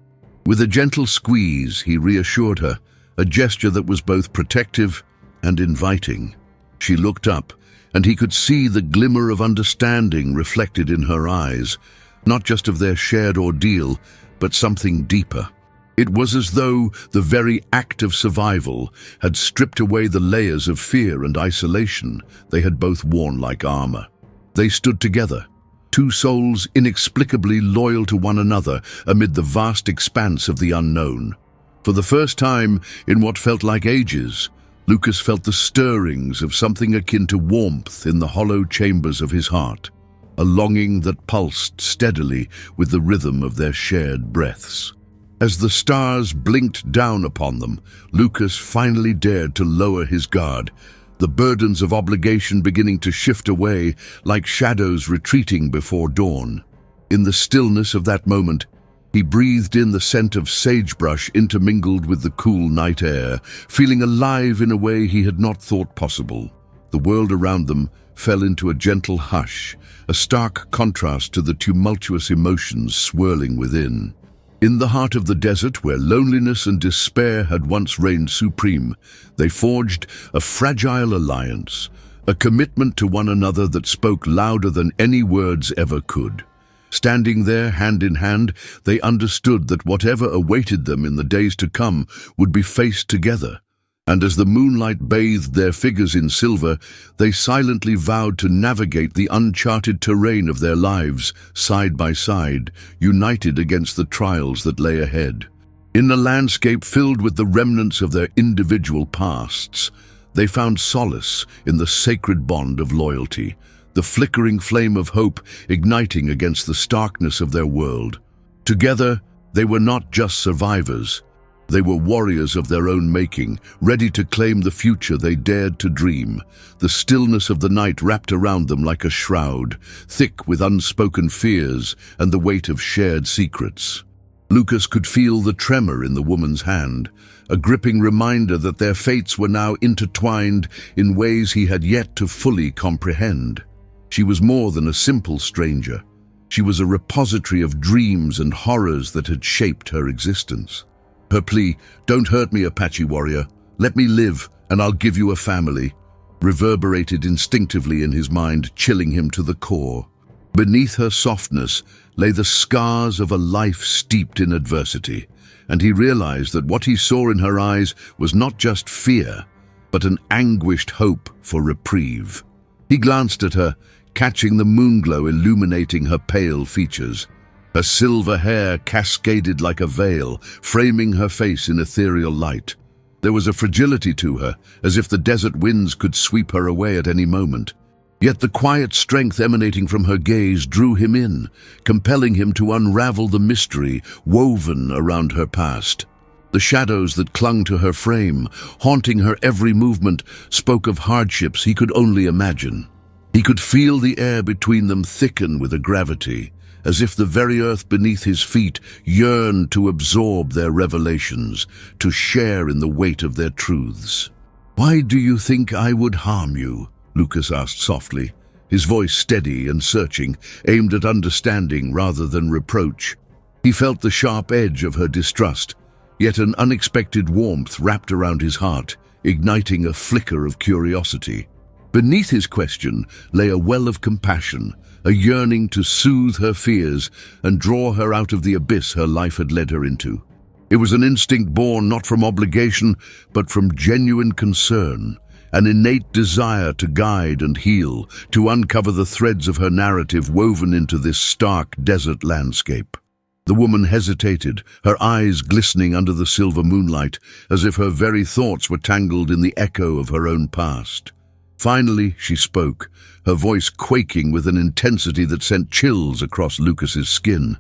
With a gentle squeeze, he reassured her, a gesture that was both protective and inviting. She looked up, and he could see the glimmer of understanding reflected in her eyes, not just of their shared ordeal, but something deeper. It was as though the very act of survival had stripped away the layers of fear and isolation they had both worn like armor. They stood together, two souls inexplicably loyal to one another amid the vast expanse of the unknown. For the first time in what felt like ages, Lucas felt the stirrings of something akin to warmth in the hollow chambers of his heart, a longing that pulsed steadily with the rhythm of their shared breaths. As the stars blinked down upon them, Lucas finally dared to lower his guard, the burdens of obligation beginning to shift away like shadows retreating before dawn. In the stillness of that moment, he breathed in the scent of sagebrush intermingled with the cool night air, feeling alive in a way he had not thought possible. The world around them fell into a gentle hush, a stark contrast to the tumultuous emotions swirling within. In the heart of the desert, where loneliness and despair had once reigned supreme, they forged a fragile alliance, a commitment to one another that spoke louder than any words ever could. Standing there hand in hand, they understood that whatever awaited them in the days to come would be faced together. And as the moonlight bathed their figures in silver, they silently vowed to navigate the uncharted terrain of their lives, side by side, united against the trials that lay ahead. In a landscape filled with the remnants of their individual pasts, they found solace in the sacred bond of loyalty, the flickering flame of hope igniting against the starkness of their world. Together, they were not just survivors. They were warriors of their own making, ready to claim the future they dared to dream. The stillness of the night wrapped around them like a shroud, thick with unspoken fears and the weight of shared secrets. Lucas could feel the tremor in the woman's hand, a gripping reminder that their fates were now intertwined in ways he had yet to fully comprehend. She was more than a simple stranger. She was a repository of dreams and horrors that had shaped her existence. Her plea, "Don't hurt me, Apache warrior," Let me live, and I'll give you a family," reverberated instinctively in his mind, chilling him to the core. Beneath her softness lay the scars of a life steeped in adversity, and he realized that what he saw in her eyes was not just fear, but an anguished hope for reprieve. He glanced at her, catching the moonglow illuminating her pale features. Her silver hair cascaded like a veil, framing her face in ethereal light. There was a fragility to her, as if the desert winds could sweep her away at any moment. Yet the quiet strength emanating from her gaze drew him in, compelling him to unravel the mystery woven around her past. The shadows that clung to her frame, haunting her every movement, spoke of hardships he could only imagine. He could feel the air between them thicken with a gravity, as if the very earth beneath his feet yearned to absorb their revelations, to share in the weight of their truths. "Why do you think I would harm you?" Lucas asked softly, his voice steady and searching, aimed at understanding rather than reproach. He felt the sharp edge of her distrust, yet an unexpected warmth wrapped around his heart, igniting a flicker of curiosity. Beneath his question lay a well of compassion, a yearning to soothe her fears and draw her out of the abyss her life had led her into. It was an instinct born not from obligation, but from genuine concern, an innate desire to guide and heal, to uncover the threads of her narrative woven into this stark desert landscape. The woman hesitated, her eyes glistening under the silver moonlight, as if her very thoughts were tangled in the echo of her own past. Finally, she spoke, her voice quaking with an intensity that sent chills across Lucas's skin.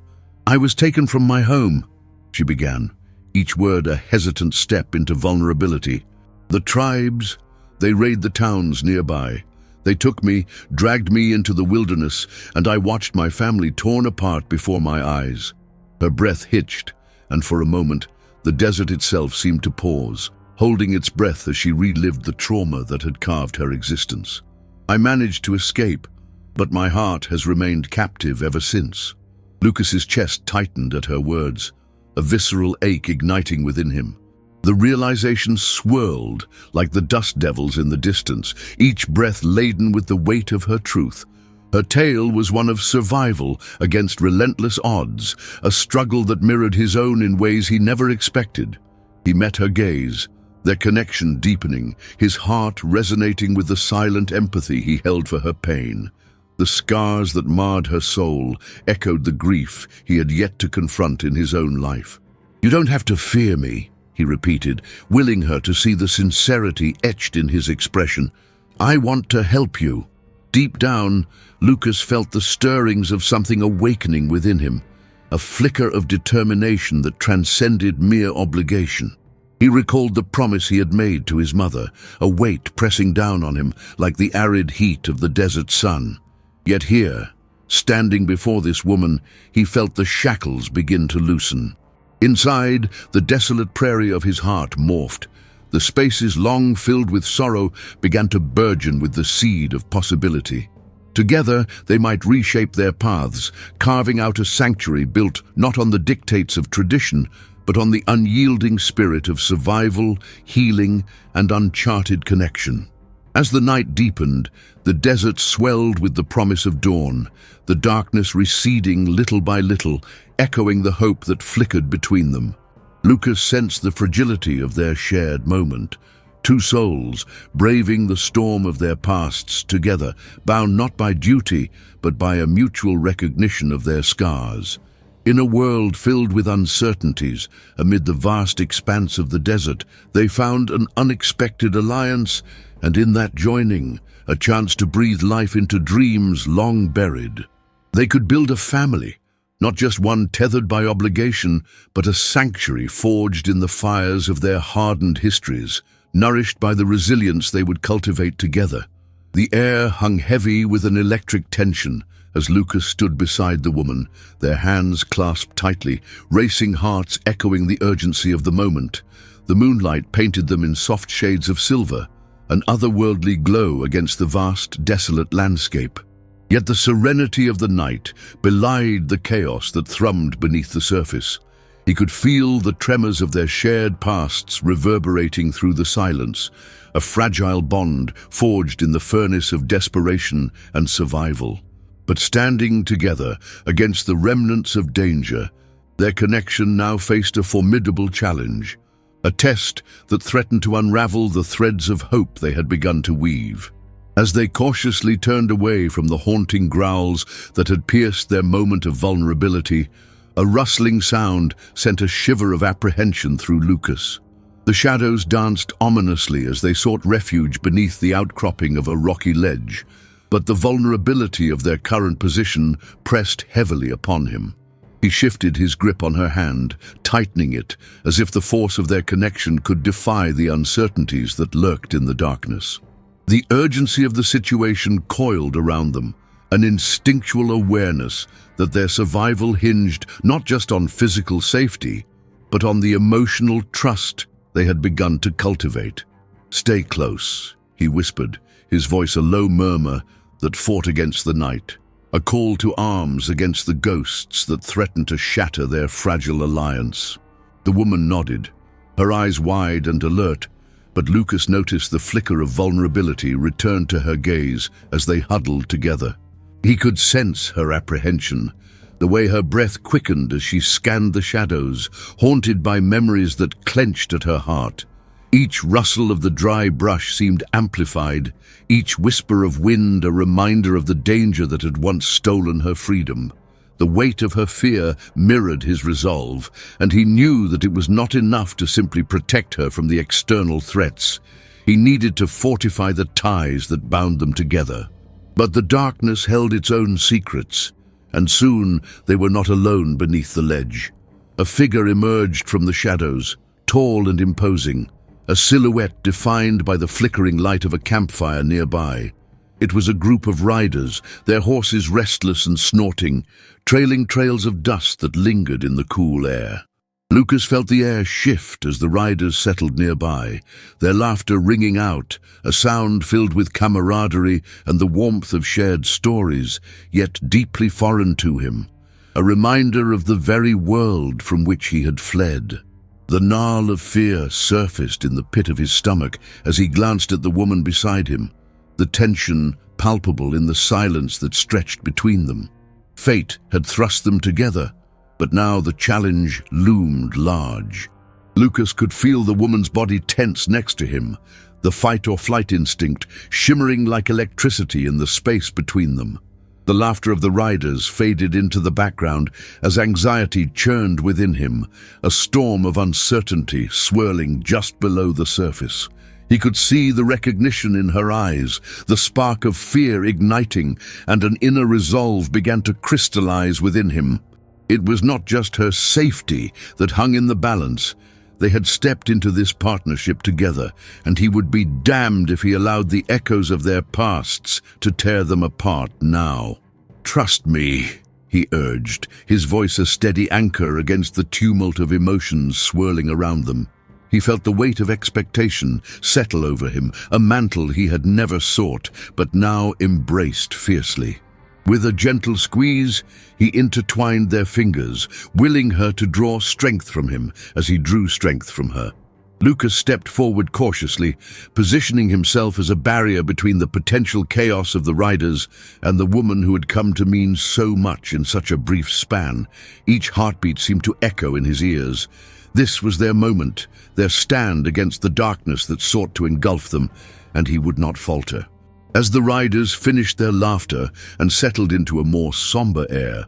"I was taken from my home," she began, each word a hesitant step into vulnerability. "The tribes, they raid the towns nearby. They took me, dragged me into the wilderness, and I watched my family torn apart before my eyes." Her breath hitched, and for a moment, the desert itself seemed to pause, holding its breath as she relived the trauma that had carved her existence. "I managed to escape, but my heart has remained captive ever since." Lucas's chest tightened at her words, a visceral ache igniting within him. The realization swirled like the dust devils in the distance, each breath laden with the weight of her truth. Her tale was one of survival against relentless odds, a struggle that mirrored his own in ways he never expected. He met her gaze, their connection deepening, his heart resonating with the silent empathy he held for her pain. The scars that marred her soul echoed the grief he had yet to confront in his own life. "You don't have to fear me," he repeated, willing her to see the sincerity etched in his expression. "I want to help you." Deep down, Lucas felt the stirrings of something awakening within him, a flicker of determination that transcended mere obligation. He recalled the promise he had made to his mother, a weight pressing down on him like the arid heat of the desert sun. Yet here, standing before this woman, he felt the shackles begin to loosen. Inside, the desolate prairie of his heart morphed. The spaces long filled with sorrow began to burgeon with the seed of possibility. Together, they might reshape their paths, carving out a sanctuary built not on the dictates of tradition, but on the unyielding spirit of survival, healing, and uncharted connection. As the night deepened, the desert swelled with the promise of dawn, the darkness receding little by little, echoing the hope that flickered between them. Lucas sensed the fragility of their shared moment. Two souls, braving the storm of their pasts together, bound not by duty, but by a mutual recognition of their scars. In a world filled with uncertainties, amid the vast expanse of the desert, they found an unexpected alliance, and in that joining, a chance to breathe life into dreams long buried. They could build a family, not just one tethered by obligation, but a sanctuary forged in the fires of their hardened histories, nourished by the resilience they would cultivate together. The air hung heavy with an electric tension as Lucas stood beside the woman, their hands clasped tightly, racing hearts echoing the urgency of the moment. The moonlight painted them in soft shades of silver, an otherworldly glow against the vast, desolate landscape. Yet the serenity of the night belied the chaos that thrummed beneath the surface. He could feel the tremors of their shared pasts reverberating through the silence, a fragile bond forged in the furnace of desperation and survival. But standing together against the remnants of danger, their connection now faced a formidable challenge, a test that threatened to unravel the threads of hope they had begun to weave. As they cautiously turned away from the haunting growls that had pierced their moment of vulnerability, a rustling sound sent a shiver of apprehension through Lucas. The shadows danced ominously as they sought refuge beneath the outcropping of a rocky ledge, but the vulnerability of their current position pressed heavily upon him. He shifted his grip on her hand, tightening it as if the force of their connection could defy the uncertainties that lurked in the darkness. The urgency of the situation coiled around them, an instinctual awareness that their survival hinged not just on physical safety, but on the emotional trust they had begun to cultivate. "Stay close," he whispered, his voice a low murmur that fought against the night, a call to arms against the ghosts that threatened to shatter their fragile alliance. The woman nodded, her eyes wide and alert, but Lucas noticed the flicker of vulnerability return to her gaze as they huddled together. He could sense her apprehension, the way her breath quickened as she scanned the shadows, haunted by memories that clenched at her heart. Each rustle of the dry brush seemed amplified, each whisper of wind a reminder of the danger that had once stolen her freedom. The weight of her fear mirrored his resolve, and he knew that it was not enough to simply protect her from the external threats. He needed to fortify the ties that bound them together. But the darkness held its own secrets, and soon they were not alone beneath the ledge. A figure emerged from the shadows, tall and imposing, a silhouette defined by the flickering light of a campfire nearby. It was a group of riders, their horses restless and snorting, trailing trails of dust that lingered in the cool air. Lucas felt the air shift as the riders settled nearby, their laughter ringing out, a sound filled with camaraderie and the warmth of shared stories, yet deeply foreign to him, a reminder of the very world from which he had fled. The gnarl of fear surfaced in the pit of his stomach as he glanced at the woman beside him, the tension palpable in the silence that stretched between them. Fate had thrust them together, but now the challenge loomed large. Lucas could feel the woman's body tense next to him, the fight-or-flight instinct shimmering like electricity in the space between them. The laughter of the riders faded into the background as anxiety churned within him, a storm of uncertainty swirling just below the surface. He could see the recognition in her eyes, the spark of fear igniting, and an inner resolve began to crystallize within him. It was not just her safety that hung in the balance. They had stepped into this partnership together, and he would be damned if he allowed the echoes of their pasts to tear them apart now. "Trust me," he urged, his voice a steady anchor against the tumult of emotions swirling around them. He felt the weight of expectation settle over him, a mantle he had never sought, but now embraced fiercely. With a gentle squeeze, he intertwined their fingers, willing her to draw strength from him as he drew strength from her. Lucas stepped forward cautiously, positioning himself as a barrier between the potential chaos of the riders and the woman who had come to mean so much in such a brief span. Each heartbeat seemed to echo in his ears. This was their moment, their stand against the darkness that sought to engulf them, and he would not falter. As the riders finished their laughter and settled into a more somber air,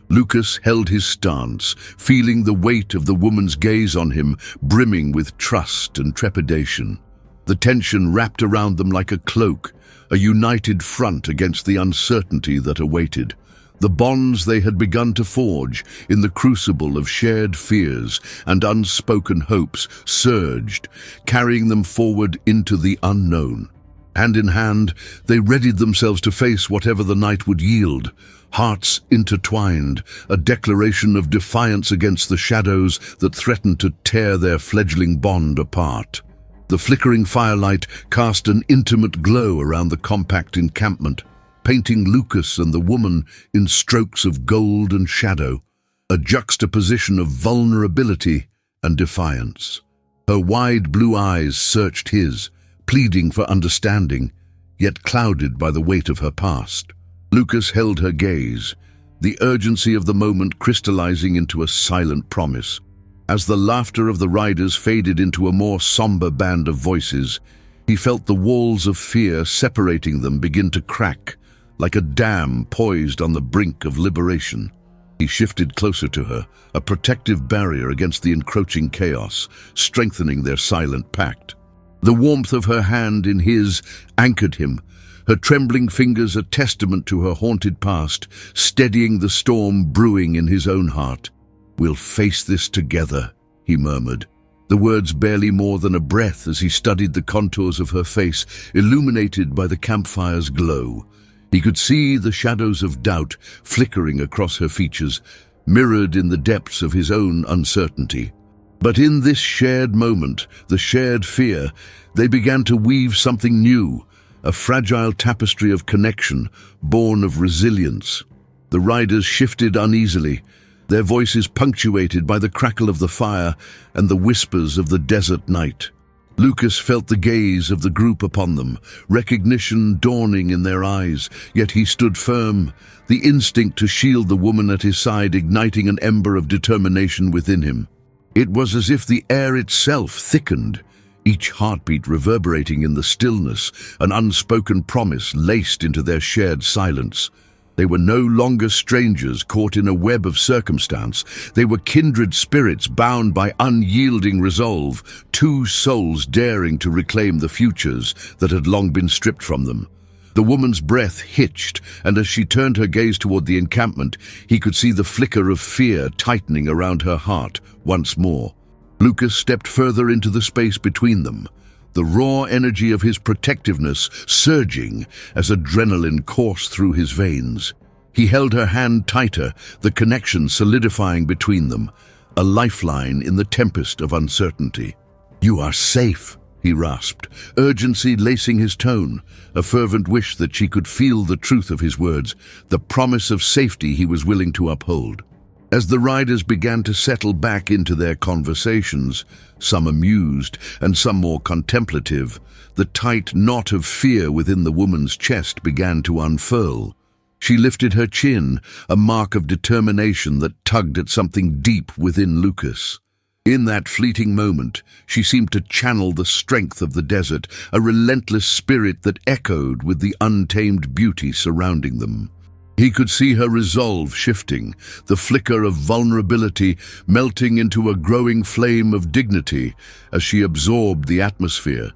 Lucas held his stance, feeling the weight of the woman's gaze on him, brimming with trust and trepidation. The tension wrapped around them like a cloak, a united front against the uncertainty that awaited. The bonds they had begun to forge in the crucible of shared fears and unspoken hopes surged, carrying them forward into the unknown. Hand in hand, they readied themselves to face whatever the night would yield, hearts intertwined, a declaration of defiance against the shadows that threatened to tear their fledgling bond apart. The flickering firelight cast an intimate glow around the compact encampment, painting Lucas and the woman in strokes of gold and shadow. a juxtaposition of vulnerability and defiance. Her wide blue eyes searched his, pleading for understanding, yet clouded by the weight of her past. Lucas held her gaze, the urgency of the moment crystallizing into a silent promise. As the laughter of the riders faded into a more somber band of voices, he felt the walls of fear separating them begin to crack, like a dam poised on the brink of liberation. He shifted closer to her, a protective barrier against the encroaching chaos, strengthening their silent pact. The warmth of her hand in his anchored him, her trembling fingers a testament to her haunted past, steadying the storm brewing in his own heart. "We'll face this together," he murmured, the words barely more than a breath as he studied the contours of her face, illuminated by the campfire's glow. He could see the shadows of doubt flickering across her features, mirrored in the depths of his own uncertainty. But in this shared moment, the shared fear, they began to weave something new, a fragile tapestry of connection, born of resilience. The riders shifted uneasily, their voices punctuated by the crackle of the fire and the whispers of the desert night. Lucas felt the gaze of the group upon them, recognition dawning in their eyes, yet he stood firm, the instinct to shield the woman at his side igniting an ember of determination within him. It was as if the air itself thickened, each heartbeat reverberating in the stillness, an unspoken promise laced into their shared silence. They were no longer strangers caught in a web of circumstance. They were kindred spirits bound by unyielding resolve, two souls daring to reclaim the futures that had long been stripped from them. The woman's breath hitched, and as she turned her gaze toward the encampment, he could see the flicker of fear tightening around her heart once more. Lucas stepped further into the space between them, the raw energy of his protectiveness surging as adrenaline coursed through his veins. He held her hand tighter, the connection solidifying between them, a lifeline in the tempest of uncertainty. "You are safe," he rasped, urgency lacing his tone, a fervent wish that she could feel the truth of his words, the promise of safety he was willing to uphold. As the riders began to settle back into their conversations, some amused and some more contemplative, the tight knot of fear within the woman's chest began to unfurl. She lifted her chin, a mark of determination that tugged at something deep within Lucas. In that fleeting moment, she seemed to channel the strength of the desert, a relentless spirit that echoed with the untamed beauty surrounding them. He could see her resolve shifting, the flicker of vulnerability melting into a growing flame of dignity as she absorbed the atmosphere,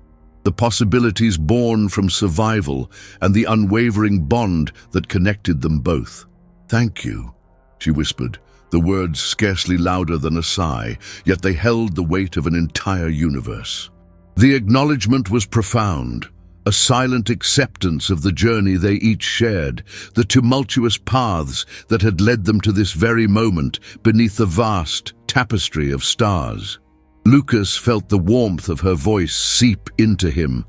the possibilities born from survival and the unwavering bond that connected them both. "Thank you," she whispered, the words scarcely louder than a sigh, yet they held the weight of an entire universe. The acknowledgement was profound, a silent acceptance of the journey they each shared, the tumultuous paths that had led them to this very moment beneath the vast tapestry of stars. Lucas felt the warmth of her voice seep into him,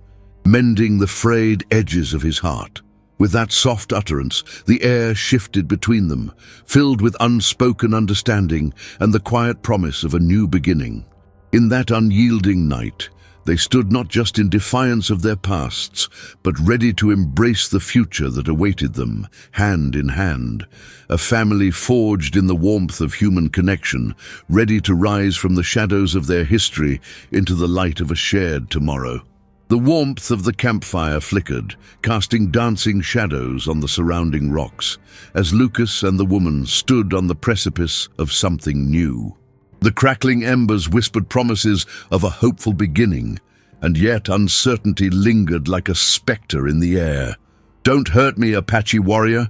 mending the frayed edges of his heart. With that soft utterance, the air shifted between them, filled with unspoken understanding and the quiet promise of a new beginning. In that unyielding night, they stood not just in defiance of their pasts, but ready to embrace the future that awaited them, hand in hand, a family forged in the warmth of human connection, ready to rise from the shadows of their history into the light of a shared tomorrow. The warmth of the campfire flickered, casting dancing shadows on the surrounding rocks, as Lucas and the woman stood on the precipice of something new. The crackling embers whispered promises of a hopeful beginning, and yet uncertainty lingered like a specter in the air. "Don't hurt me, Apache warrior.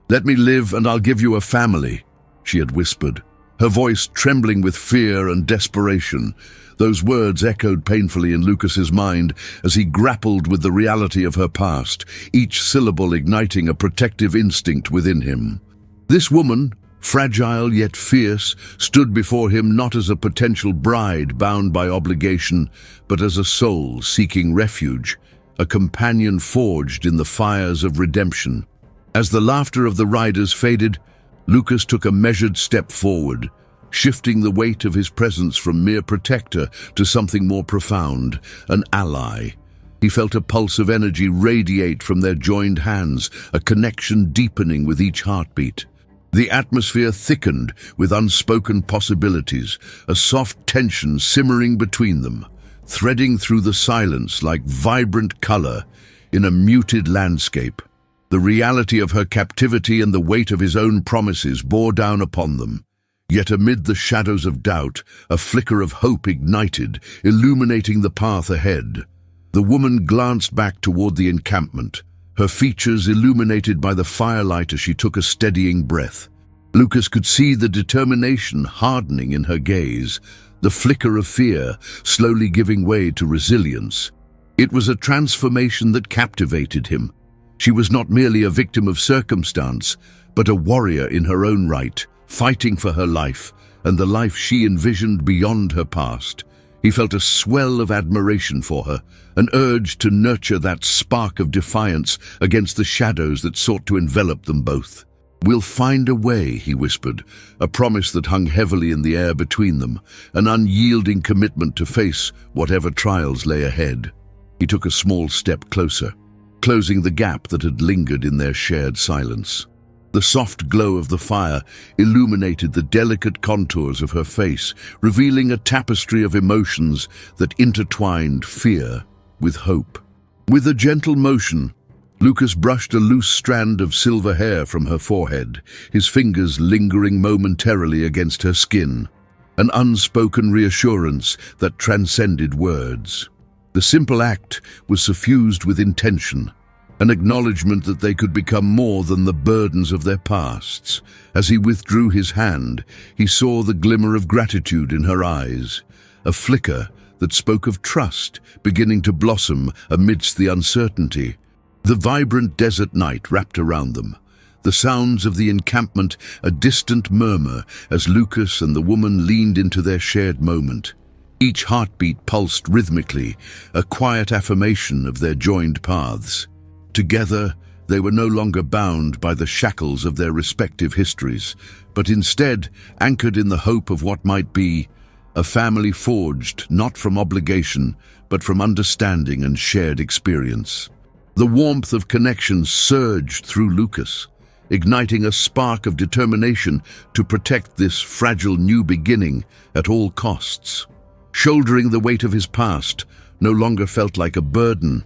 Let me live and I'll give you a family," she had whispered, her voice trembling with fear and desperation. Those words echoed painfully in Lucas's mind as he grappled with the reality of her past, each syllable igniting a protective instinct within him. This woman, fragile yet fierce, stood before him not as a potential bride bound by obligation, but as a soul seeking refuge, a companion forged in the fires of redemption. As the laughter of the riders faded, Lucas took a measured step forward, shifting the weight of his presence from mere protector to something more profound, an ally. He felt a pulse of energy radiate from their joined hands, a connection deepening with each heartbeat. The atmosphere thickened with unspoken possibilities, a soft tension simmering between them, threading through the silence like vibrant color in a muted landscape. The reality of her captivity and the weight of his own promises bore down upon them. Yet amid the shadows of doubt, a flicker of hope ignited, illuminating the path ahead. The woman glanced back toward the encampment, her features illuminated by the firelight as she took a steadying breath. Lucas could see the determination hardening in her gaze, the flicker of fear slowly giving way to resilience. It was a transformation that captivated him. She was not merely a victim of circumstance, but a warrior in her own right, fighting for her life and the life she envisioned beyond her past. He felt a swell of admiration for her, an urge to nurture that spark of defiance against the shadows that sought to envelop them both. "We'll find a way," he whispered, a promise that hung heavily in the air between them, an unyielding commitment to face whatever trials lay ahead. He took a small step closer, closing the gap that had lingered in their shared silence. The soft glow of the fire illuminated the delicate contours of her face, revealing a tapestry of emotions that intertwined fear with hope. With a gentle motion, Lucas brushed a loose strand of silver hair from her forehead, his fingers lingering momentarily against her skin, an unspoken reassurance that transcended words. The simple act was suffused with intention, an acknowledgement that they could become more than the burdens of their pasts. As he withdrew his hand, he saw the glimmer of gratitude in her eyes, a flicker that spoke of trust beginning to blossom amidst the uncertainty. The vibrant desert night wrapped around them, the sounds of the encampment a distant murmur as Lucas and the woman leaned into their shared moment. Each heartbeat pulsed rhythmically, a quiet affirmation of their joined paths. Together, they were no longer bound by the shackles of their respective histories, but instead anchored in the hope of what might be, a family forged not from obligation, but from understanding and shared experience. The warmth of connection surged through Lucas, igniting a spark of determination to protect this fragile new beginning at all costs. Shouldering the weight of his past no longer felt like a burden.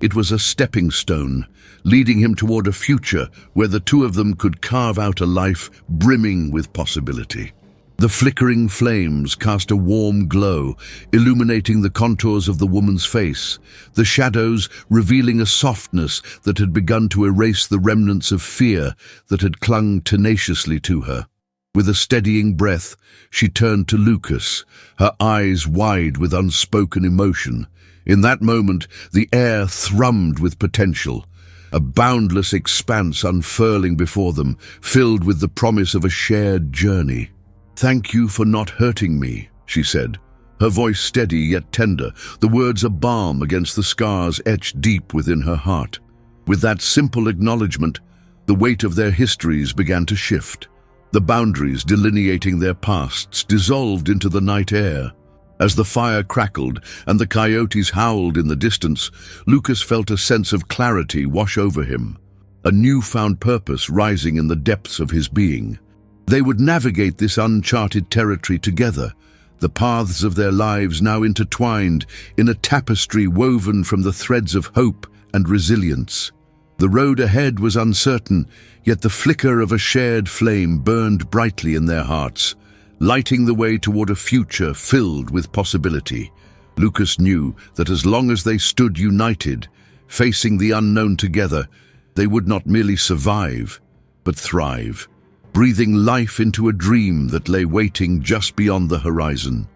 It was a stepping stone, leading him toward a future where the two of them could carve out a life brimming with possibility. The flickering flames cast a warm glow, illuminating the contours of the woman's face, the shadows revealing a softness that had begun to erase the remnants of fear that had clung tenaciously to her. With a steadying breath, she turned to Lucas, her eyes wide with unspoken emotion. In that moment, the air thrummed with potential, a boundless expanse unfurling before them, filled with the promise of a shared journey. "Thank you for not hurting me," she said, her voice steady yet tender, the words a balm against the scars etched deep within her heart. With that simple acknowledgement, the weight of their histories began to shift. The boundaries delineating their pasts dissolved into the night air. As the fire crackled and the coyotes howled in the distance, Lucas felt a sense of clarity wash over him, a newfound purpose rising in the depths of his being. They would navigate this uncharted territory together, the paths of their lives now intertwined in a tapestry woven from the threads of hope and resilience. The road ahead was uncertain, yet the flicker of a shared flame burned brightly in their hearts, lighting the way toward a future filled with possibility. Lucas knew that as long as they stood united, facing the unknown together, they would not merely survive, but thrive, breathing life into a dream that lay waiting just beyond the horizon.